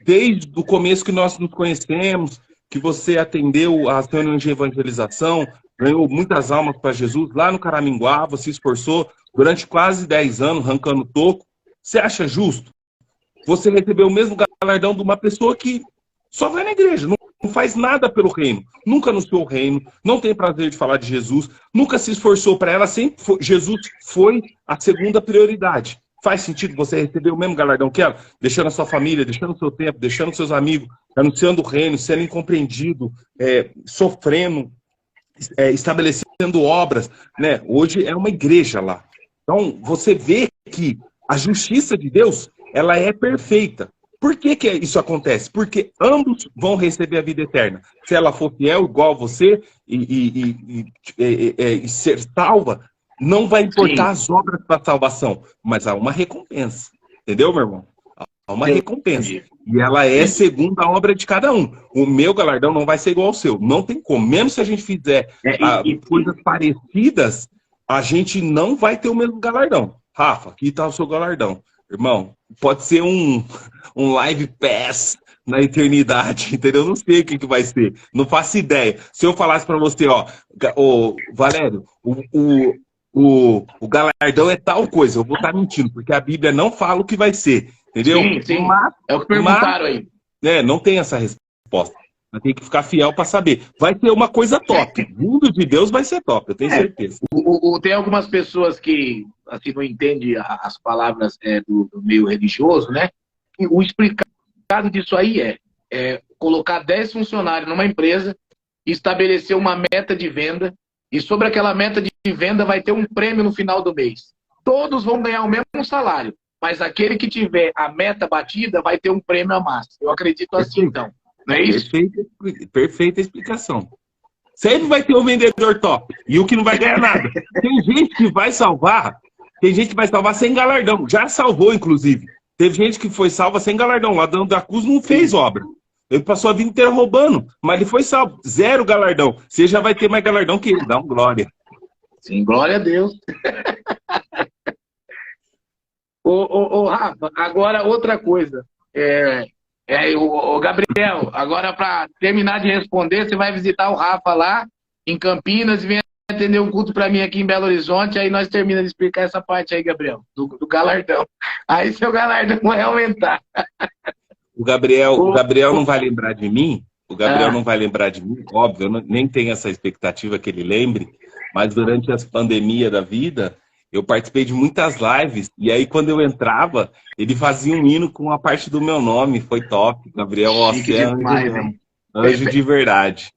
desde o começo que nós nos conhecemos, que você atendeu às reuniões de evangelização, ganhou muitas almas para Jesus, lá no Caraminguá, você esforçou durante quase 10 anos, arrancando toco. Você acha justo você receber o mesmo galardão de uma pessoa que só vai na igreja, não faz nada pelo reino, nunca anunciou o reino, não tem prazer de falar de Jesus, nunca se esforçou para ela, Jesus foi a segunda prioridade. Faz sentido você receber o mesmo galardão que ela, deixando a sua família, deixando o seu tempo, deixando seus amigos, anunciando o reino, sendo incompreendido, sofrendo, estabelecendo obras, né? Hoje é uma igreja lá. Então, você vê que a justiça de Deus, ela é perfeita. Por que isso acontece? Porque ambos vão receber a vida eterna. Se ela for fiel, igual a você, e ser salva, não vai importar as obras para salvação, mas há uma recompensa. Entendeu, meu irmão? Há uma recompensa. E ela é segundo a obra de cada um. O meu galardão não vai ser igual ao seu. Não tem como. Mesmo se a gente fizer coisas parecidas, a gente não vai ter o mesmo galardão. Rafa, aqui está o seu galardão. Irmão, pode ser um live pass na eternidade, entendeu? Não sei o que vai ser. Não faço ideia. Se eu falasse para você, ó, Valério, o galardão é tal coisa, eu vou estar mentindo, porque a Bíblia não fala o que vai ser, entendeu? Sim, sim. Mas, É o que perguntaram aí. não tem essa resposta. Vai ter que ficar fiel para saber. Vai ter uma coisa top. Vindo de Deus vai ser top, eu tenho certeza. Tem algumas pessoas que assim, não entendem as palavras do meio religioso, né? E o explicado disso aí é colocar 10 funcionários numa empresa, estabelecer uma meta de venda, e sobre aquela meta de venda vai ter um prêmio no final do mês. Todos vão ganhar o mesmo salário, mas aquele que tiver a meta batida vai ter um prêmio a mais. Eu acredito assim, então. Não é isso? Perfeita explicação. Sempre vai ter um vendedor top. E o que não vai ganhar nada. Tem gente que vai salvar sem galardão. Já salvou, inclusive. Teve gente que foi salva sem galardão. O ladrão da cruz não fez obra. Ele passou a vida inteira roubando, mas ele foi salvo. 0 galardão. Você já vai ter mais galardão que ele. Dá um glória. Sim, glória a Deus. Ô, Rafa, agora outra coisa. O Gabriel, agora para terminar de responder, você vai visitar o Rafa lá em Campinas e vem atender um culto para mim aqui em Belo Horizonte, aí nós terminamos de explicar essa parte aí, Gabriel, do galardão. Aí seu galardão vai aumentar. O Gabriel não vai lembrar de mim, não vai lembrar de mim, óbvio, eu nem tenho essa expectativa que ele lembre, mas durante as pandemias da vida, eu participei de muitas lives, e aí quando eu entrava, ele fazia um hino com a parte do meu nome, foi top. Gabriel, você é anjo mesmo. Anjo de verdade.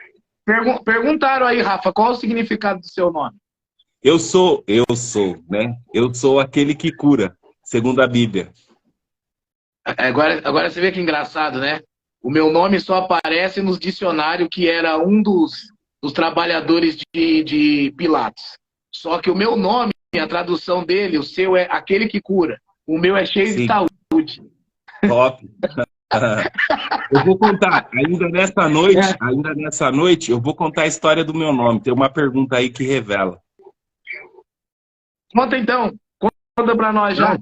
Perguntaram aí, Rafa, qual o significado do seu nome? Eu sou, né? Eu sou aquele que cura, segundo a Bíblia. Agora você vê que engraçado, né? O meu nome só aparece nos dicionários que era um dos trabalhadores de Pilatos. Só que o meu nome, a tradução dele, o seu é aquele que cura. O meu é cheio de saúde. Top. Eu vou contar, ainda nessa noite, eu vou contar a história do meu nome. Tem uma pergunta aí que revela. Conta então. Conta pra nós já.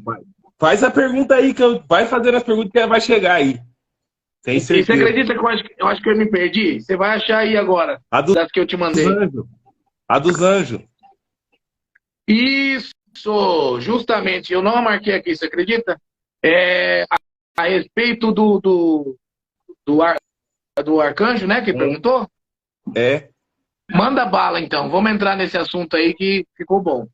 Faz a pergunta aí, vai fazer as perguntas que vai chegar aí. Tem certeza. E você acredita que eu acho que eu me perdi? Você vai achar aí agora. Das que eu te mandei. A dos anjos. Isso, justamente. Eu não a marquei aqui, você acredita? A respeito do arcanjo, né, que perguntou? Manda bala, então. Vamos entrar nesse assunto aí que ficou bom.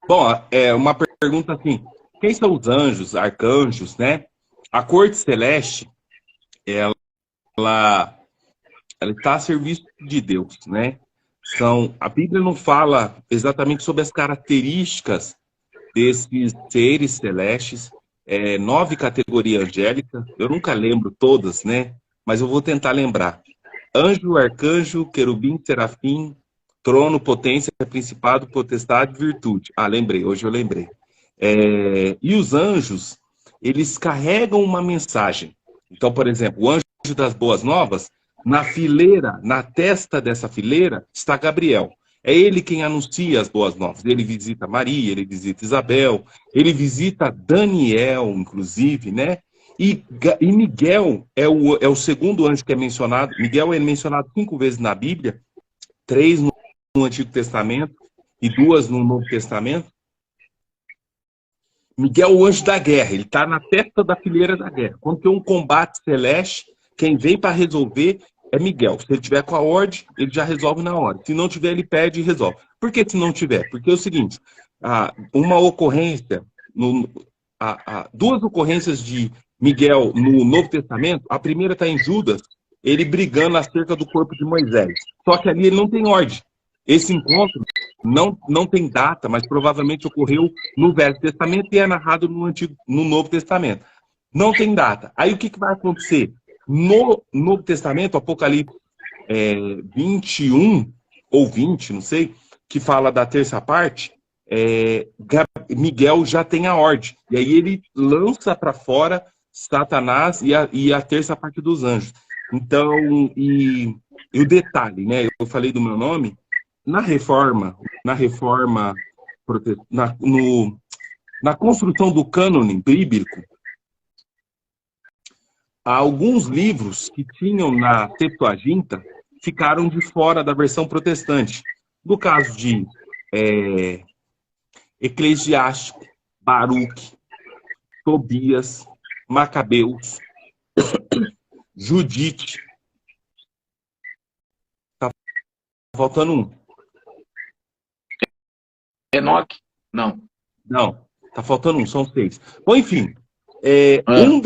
Bom, uma pergunta assim. Quem são os anjos, arcanjos, né? A corte celeste, ela está a serviço de Deus, né? A Bíblia não fala exatamente sobre as características desses seres celestes, 9 categorias angélicas, eu nunca lembro todas, né? Mas eu vou tentar lembrar. Anjo, arcanjo, querubim, serafim, trono, potência, principado, potestade, virtude. Lembrei, hoje eu lembrei. E os anjos, eles carregam uma mensagem. Então, por exemplo, o anjo das boas novas, na fileira, na testa dessa fileira, está Gabriel. É ele quem anuncia as boas novas. Ele visita Maria, ele visita Isabel, ele visita Daniel, inclusive, né? E Miguel é o segundo anjo que é mencionado. Miguel é mencionado 5 vezes na Bíblia, 3 no Antigo Testamento e 2 no Novo Testamento. Miguel é o anjo da guerra, ele está na testa da fileira da guerra. Quando tem um combate celeste, quem vem para resolver é Miguel. Se ele tiver com a ordem, ele já resolve na hora. Se não tiver, ele pede e resolve. Por que se não tiver? Porque é o seguinte, uma ocorrência, 2 ocorrências de Miguel no Novo Testamento, a primeira está em Judas, ele brigando acerca do corpo de Moisés. Só que ali ele não tem ordem. Esse encontro não tem data, mas provavelmente ocorreu no Velho Testamento e é narrado no Novo Testamento. Não tem data. Aí o que vai acontecer? No Novo Testamento, Apocalipse 21 ou 20, não sei, que fala da terça parte, Miguel já tem a ordem. E aí ele lança para fora Satanás e a terça parte dos anjos. Então, e o detalhe, né? Eu falei do meu nome, na construção do cânone bíblico, alguns livros que tinham na Septuaginta ficaram de fora da versão protestante. No caso de Eclesiástico, Baruque, Tobias, Macabeus, Judite. Tá faltando um. Enoque? Não. Não, tá faltando um, são 6. Bom, enfim, Ah. um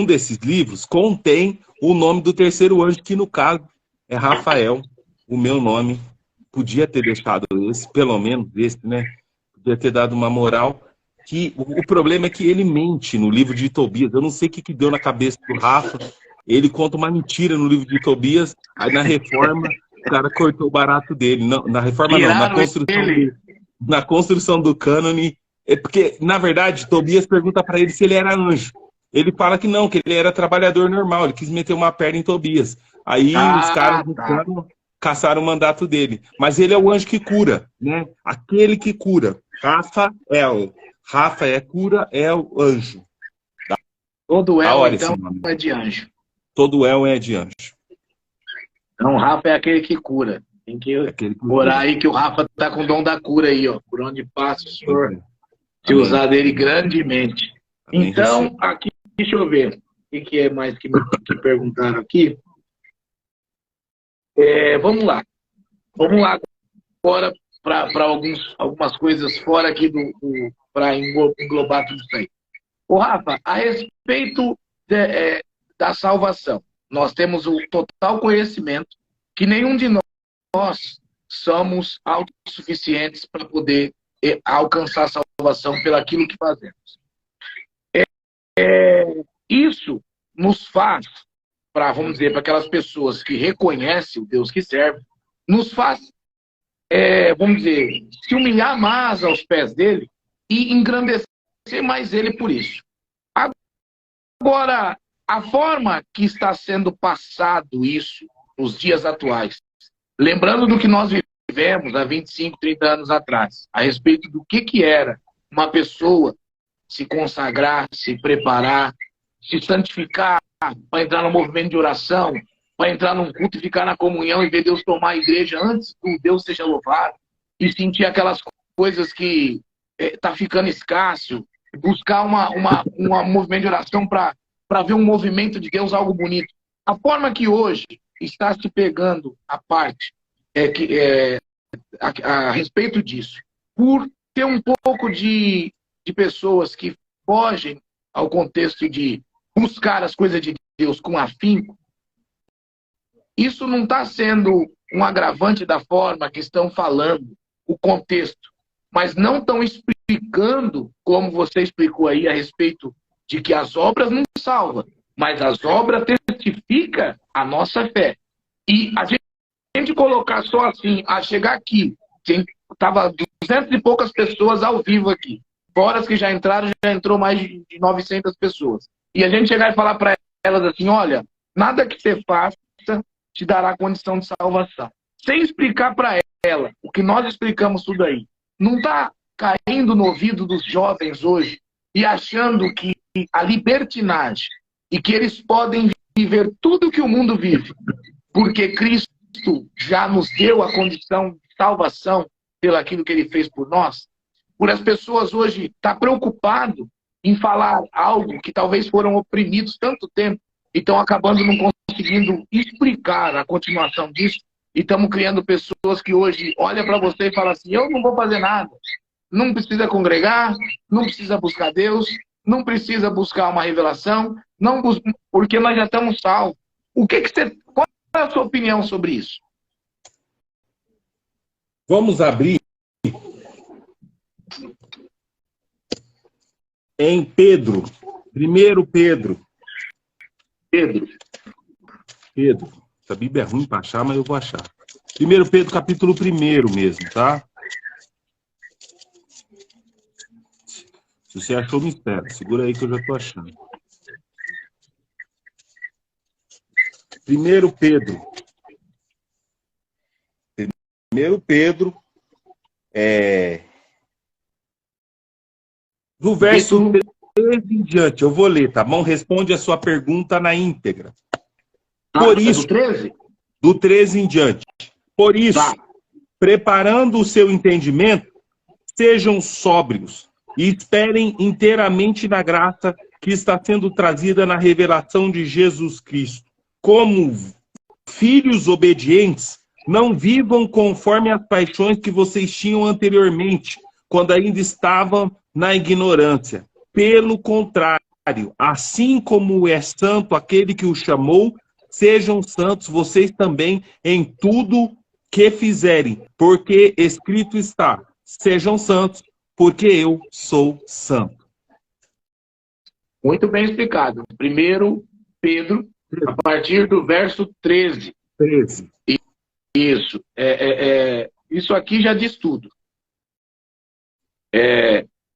desses livros contém o nome do terceiro anjo, que no caso é Rafael, o meu nome. Podia ter deixado esse, pelo menos esse, né? Podia ter dado uma moral. Que o problema é que ele mente no livro de Tobias. Eu não sei o que deu na cabeça do Rafa. Ele conta uma mentira no livro de Tobias, aí na reforma o cara cortou o barato dele. Não, na reforma não, na construção do cânone. É porque, na verdade, Tobias pergunta para ele se ele era anjo. Ele fala que não, que ele era trabalhador normal. Ele quis meter uma perna em Tobias. Aí os caras do cânone caçaram o mandato dele. Mas ele é o anjo que cura, né? Aquele que cura. Rafael. Rafa é cura, é o anjo. Todo El, então, é de anjo. Todo El é de anjo. Então, Rafa é aquele que cura. Tem que orar aí que o Rafa tá com o dom da cura aí, ó. Por onde passa, o Senhor se usar dele grandemente. Amém. Então, aqui, deixa eu ver. O que é mais que me perguntaram aqui? Vamos lá. Vamos lá agora para algumas coisas fora aqui para englobar tudo isso aí. Ô, Rafa, a respeito da salvação, nós temos o total conhecimento que nenhum de nós somos autossuficientes para poder alcançar a salvação pelaquilo que fazemos. Isso nos faz, vamos dizer, para aquelas pessoas que reconhecem o Deus que serve, nos faz, vamos dizer, se humilhar mais aos pés dele e engrandecer mais ele por isso. Agora, a forma que está sendo passado isso nos dias atuais, lembrando do que nós vivemos há 25, 30 anos atrás, a respeito do que era uma pessoa se consagrar, se preparar, se santificar para entrar no movimento de oração, para entrar num culto e ficar na comunhão e ver Deus tomar a igreja antes que Deus seja louvado, e sentir aquelas coisas que está ficando escasso, buscar um movimento de oração para ver um movimento de Deus, algo bonito. A forma que hoje está se pegando a parte a respeito disso, por ter um pouco de pessoas que fogem ao contexto de buscar as coisas de Deus com afinco, isso não está sendo um agravante da forma que estão falando, o contexto, mas não estão explicando, como você explicou aí, a respeito de que as obras não salvam, mas as obras testificam a nossa fé. E a gente colocar só assim, a chegar aqui, estava 200 e poucas pessoas ao vivo aqui, fora as que já entraram, já entrou mais de 900 pessoas. E a gente chegar e falar para elas assim, olha, nada que você faça te dará condição de salvação. Sem explicar para ela o que nós explicamos tudo aí. Não está caindo no ouvido dos jovens hoje e achando que a libertinagem e que eles podem viver tudo que o mundo vive, porque Cristo já nos deu a condição de salvação pelo aquilo que ele fez por nós. Por as pessoas hoje estar preocupado em falar algo que talvez foram oprimidos tanto tempo e estão acabando não conseguindo explicar a continuação disso, e estamos criando pessoas que hoje olham para você e falam assim, eu não vou fazer nada, não precisa congregar, não precisa buscar Deus, não precisa buscar uma revelação, porque nós já estamos salvos. Qual é a sua opinião sobre isso? Vamos abrir em Pedro, 1 Pedro. Pedro. Essa Bíblia é ruim para achar, mas eu vou achar. 1 Pedro, capítulo 1 mesmo, tá? Se você achou, me espera. Segura aí que eu já estou achando. 1 Pedro. 1 Pedro, do verso 13 em diante. Eu vou ler, tá bom? Responde a sua pergunta na íntegra. Por isso, do 13? Do 13 em diante. Por isso, preparando o seu entendimento, Sejam sóbrios e esperem inteiramente na graça que está sendo trazida na revelação de Jesus Cristo. Como filhos obedientes, não vivam conforme as paixões que vocês tinham anteriormente, quando ainda estavam na ignorância. Pelo contrário, assim como é santo aquele que o chamou, sejam santos vocês também em tudo que fizerem, porque escrito está: sejam santos, porque eu sou santo. Muito bem explicado. Primeiro Pedro, a partir do verso 13. 13. Isso. Isso aqui já diz tudo.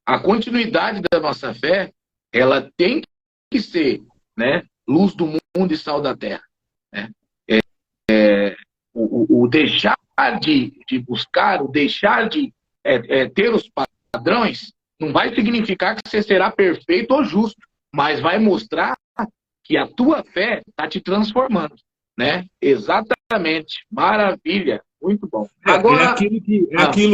A continuidade da nossa fé, ela tem que ser, né, luz do mundo e sal da terra. Né? O deixar de buscar, o deixar de ter os padrões, não vai significar que você será perfeito ou justo, mas vai mostrar que a tua fé está te transformando. Né? Exatamente. Maravilha. Muito bom. Agora,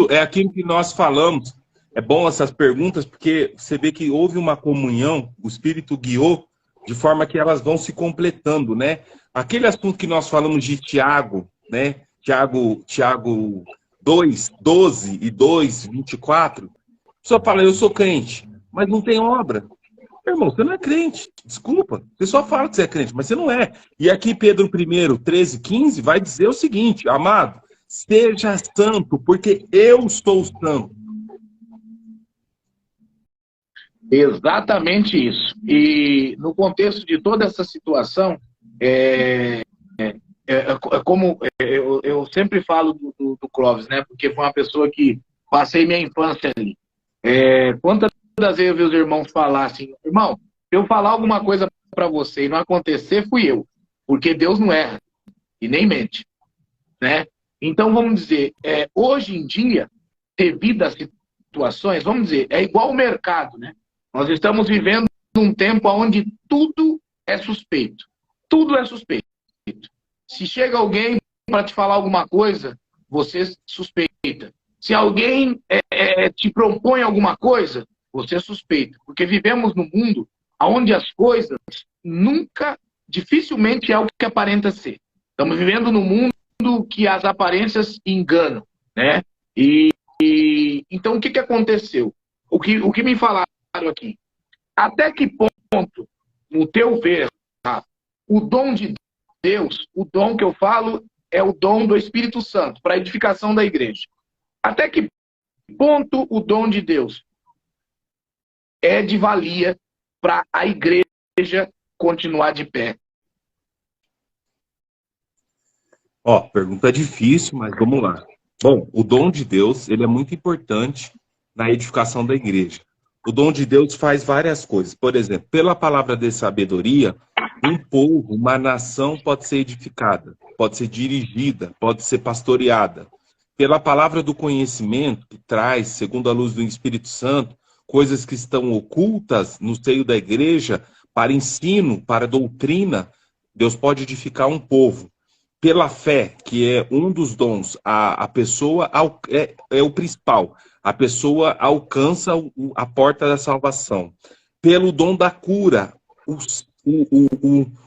é aquilo que nós falamos. É bom essas perguntas, porque você vê que houve uma comunhão, o Espírito guiou, de forma que elas vão se completando, né? Aquele assunto que nós falamos de Tiago, né? Tiago 2, 12 e 2, 24. A pessoa fala, eu sou crente, mas não tem obra. Irmão, você não é crente, desculpa. Você só fala que você é crente, mas você não é. E aqui Pedro 1, 13, 15 vai dizer o seguinte: amado, seja santo, porque eu sou santo. Exatamente isso. E no contexto de toda essa situação, como eu sempre falo do Clóvis, né? Porque foi uma pessoa que passei minha infância ali. Quantas das vezes os irmãos falassem, irmão, se eu falar alguma coisa para você e não acontecer, fui eu. Porque Deus não erra e nem mente. Né? Então, vamos dizer, hoje em dia, devido às situações, vamos dizer, é igual o mercado, né? Nós estamos vivendo num tempo onde tudo é suspeito. Tudo é suspeito. Se chega alguém para te falar alguma coisa, você suspeita. Se alguém te propõe alguma coisa, você suspeita. Porque vivemos num mundo onde as coisas dificilmente é o que aparenta ser. Estamos vivendo num mundo que as aparências enganam, né? Então, o que aconteceu? O que me falaram aqui? Até que ponto, no teu ver, o dom de Deus, o dom que eu falo é o dom do Espírito Santo para a edificação da igreja. Até que ponto o dom de Deus é de valia para a igreja continuar de pé? Pergunta difícil, mas vamos lá. Bom, o dom de Deus, ele é muito importante na edificação da igreja. O dom de Deus faz várias coisas. Por exemplo, pela palavra de sabedoria, um povo, uma nação pode ser edificada, pode ser dirigida, pode ser pastoreada. Pela palavra do conhecimento, que traz, segundo a luz do Espírito Santo, coisas que estão ocultas no seio da igreja, para ensino, para doutrina, Deus pode edificar um povo. Pela fé, que é um dos dons, a pessoa é o principal. A pessoa alcança a porta da salvação. Pelo dom da cura,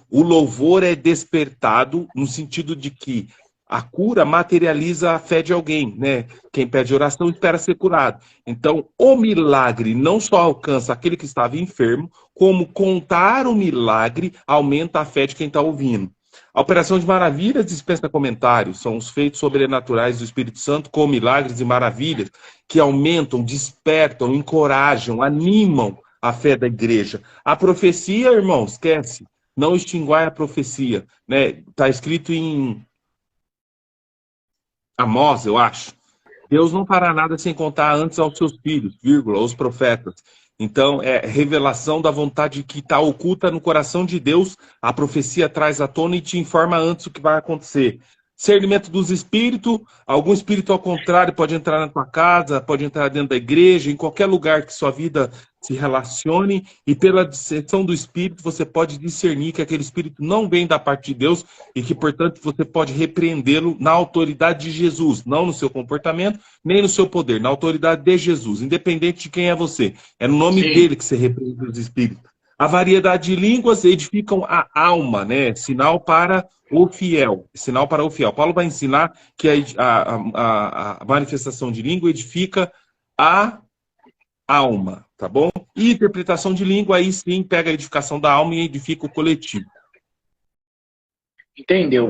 o louvor é despertado no sentido de que a cura materializa a fé de alguém, né? Quem pede oração espera ser curado. Então, o milagre não só alcança aquele que estava enfermo, como contar o milagre aumenta a fé de quem está ouvindo. A operação de maravilhas dispensa comentários, são os feitos sobrenaturais do Espírito Santo com milagres e maravilhas que aumentam, despertam, encorajam, animam a fé da igreja. A profecia, irmão, esquece, não extinguai a profecia, né? Está escrito em Amós, eu acho. Deus não fará nada sem contar antes aos seus filhos, vírgula, aos profetas. Então, é revelação da vontade que está oculta no coração de Deus. A profecia traz à tona e te informa antes o que vai acontecer. discernimento dos espíritos, algum espírito ao contrário pode entrar na tua casa, pode entrar dentro da igreja, em qualquer lugar que sua vida se relacione, e pela discerção do espírito você pode discernir que aquele espírito não vem da parte de Deus e que, portanto, você pode repreendê-lo na autoridade de Jesus, não no seu comportamento, nem no seu poder, na autoridade de Jesus, independente de quem é você. É no nome dele que você repreende os espíritos. A variedade de línguas edificam a alma, né? Sinal para o fiel. Sinal para o fiel. Paulo vai ensinar que a manifestação de língua edifica a alma, tá bom? E interpretação de língua, aí sim, pega a edificação da alma e edifica o coletivo. Entendeu?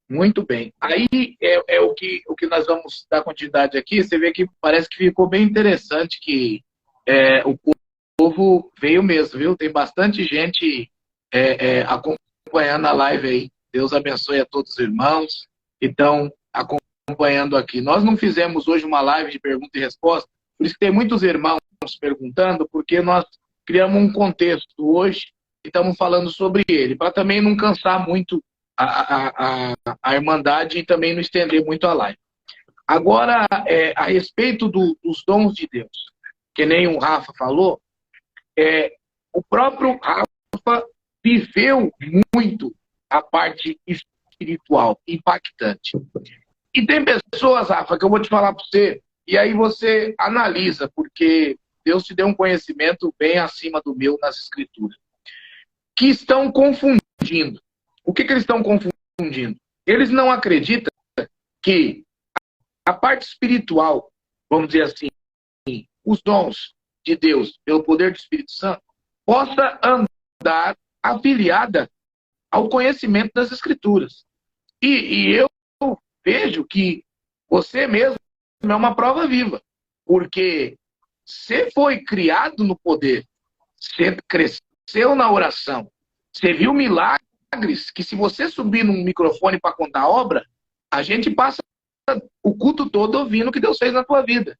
Muito bem. Aí é o que nós vamos dar continuidade aqui. Você vê que parece que ficou bem interessante que o povo veio mesmo, viu? Tem bastante gente acompanhando a live aí. Deus abençoe a todos os irmãos que estão acompanhando aqui. Nós não fizemos hoje uma live de pergunta e resposta, por isso que tem muitos irmãos perguntando, porque nós criamos um contexto hoje e estamos falando sobre ele, para também não cansar muito a Irmandade e também não estender muito a live. Agora, a respeito dos dons de Deus, que nem o Rafa falou, o próprio Rafa viveu muito a parte espiritual, impactante. E tem pessoas, Rafa, que eu vou te falar para você, e aí você analisa, porque Deus te deu um conhecimento bem acima do meu nas Escrituras, que estão confundindo. O que eles estão confundindo? Eles não acreditam que a parte espiritual, vamos dizer assim, os dons de Deus, pelo poder do Espírito Santo, possa andar afiliada ao conhecimento das Escrituras. E eu vejo que você mesmo é uma prova viva, porque você foi criado no poder, você cresceu na oração, você viu milagres que, se você subir num microfone para contar a obra, a gente passa o culto todo ouvindo o que Deus fez na tua vida.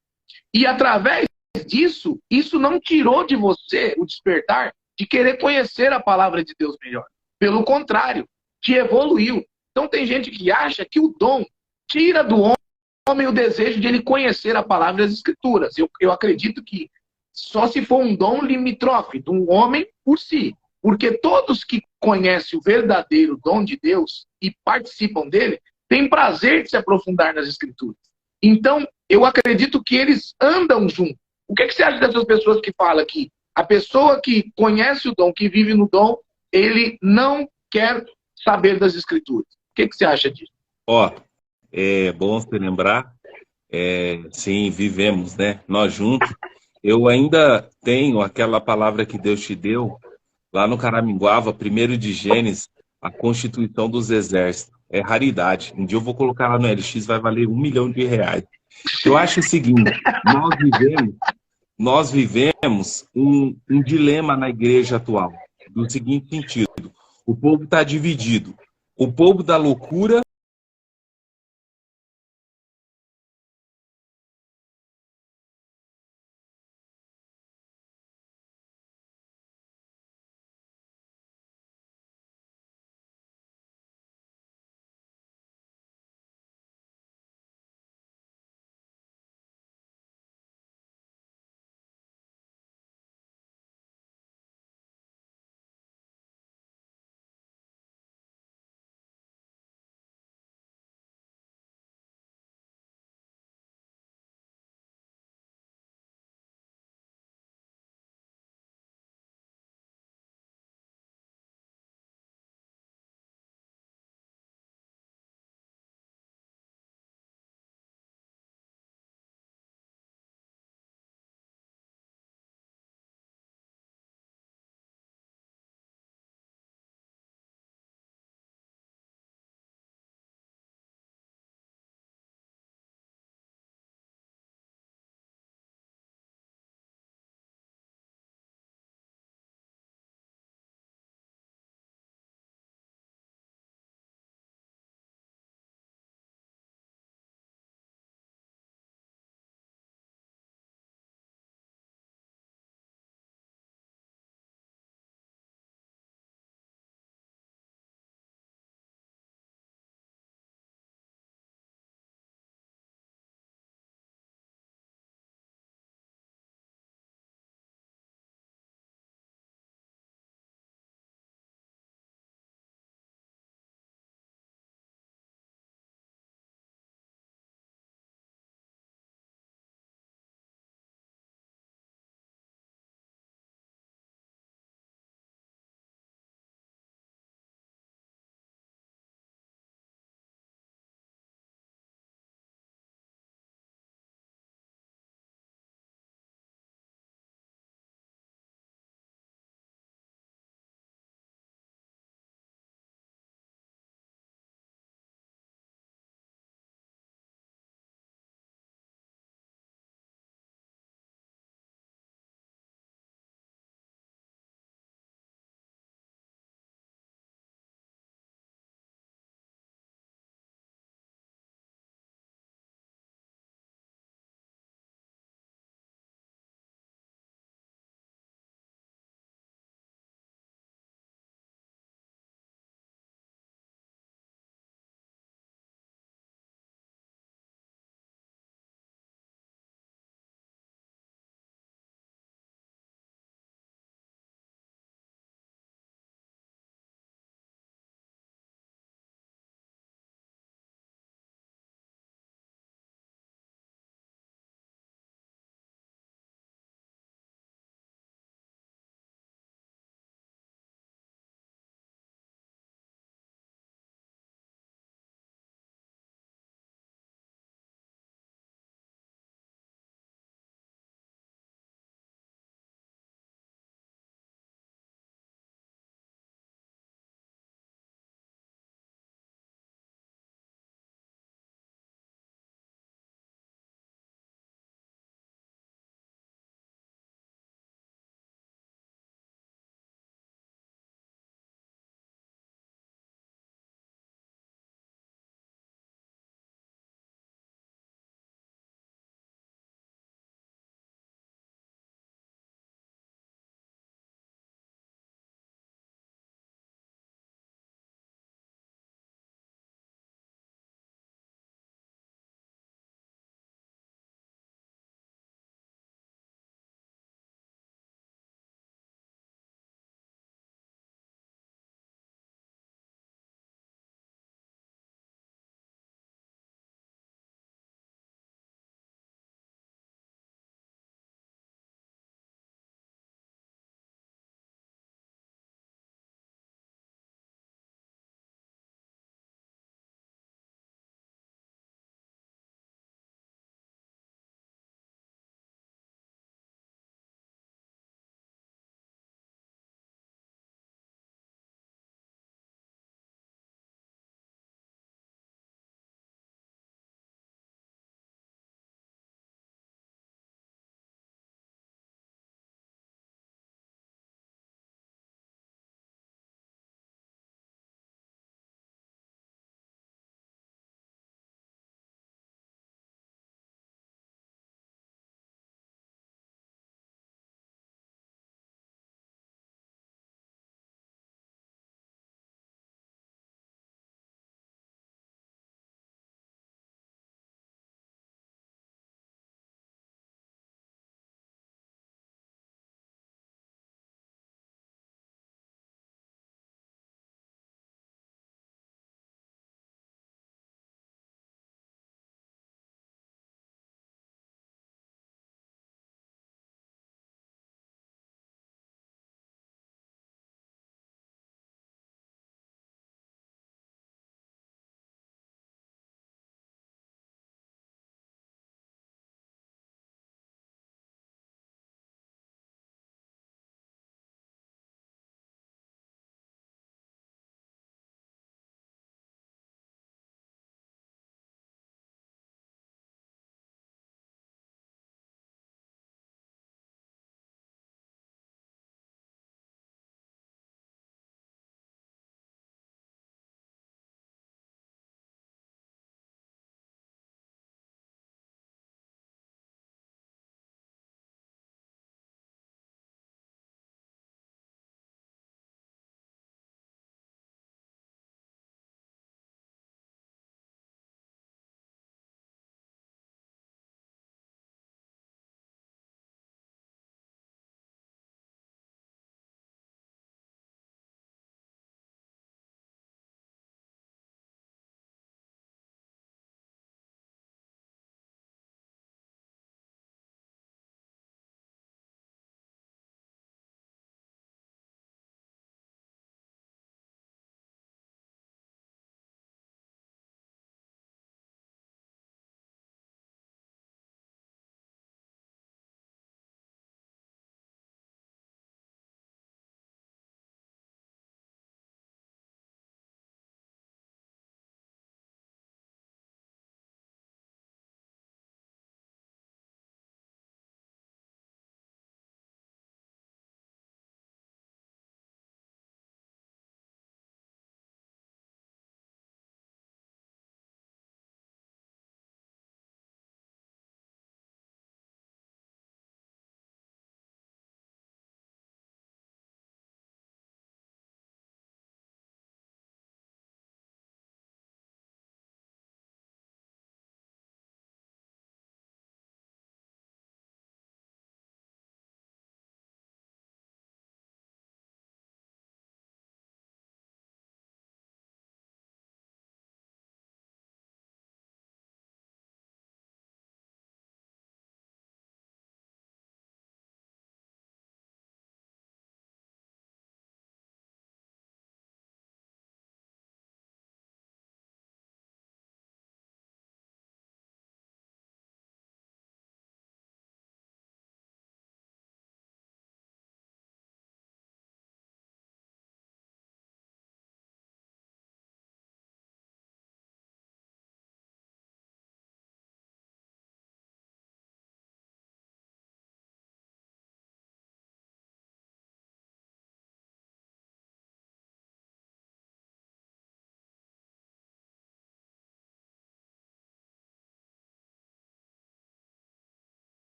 E através disso, isso não tirou de você o despertar de querer conhecer a palavra de Deus melhor. Pelo contrário, te evoluiu. Então tem gente que acha que o dom tira do homem o desejo de ele conhecer a palavra e as Escrituras. Eu acredito que só se for um dom limítrofe de um homem por si. Porque todos que conhecem o verdadeiro dom de Deus e participam dele, têm prazer de se aprofundar nas Escrituras. Então, eu acredito que eles andam juntos. O que você acha dessas pessoas que falam que a pessoa que conhece o dom, que vive no dom, ele não quer saber das Escrituras? O que você acha disso? É bom você lembrar, sim, vivemos, né? Nós juntos. Eu ainda tenho aquela palavra que Deus te deu, lá no Caraminguava, 1º de Gênesis, a Constituição dos Exércitos. É raridade. Um dia eu vou colocar lá no LX, vai valer R$1 milhão. Eu acho o seguinte, nós vivemos um dilema na igreja atual, do seguinte sentido: o povo está dividido. O povo da loucura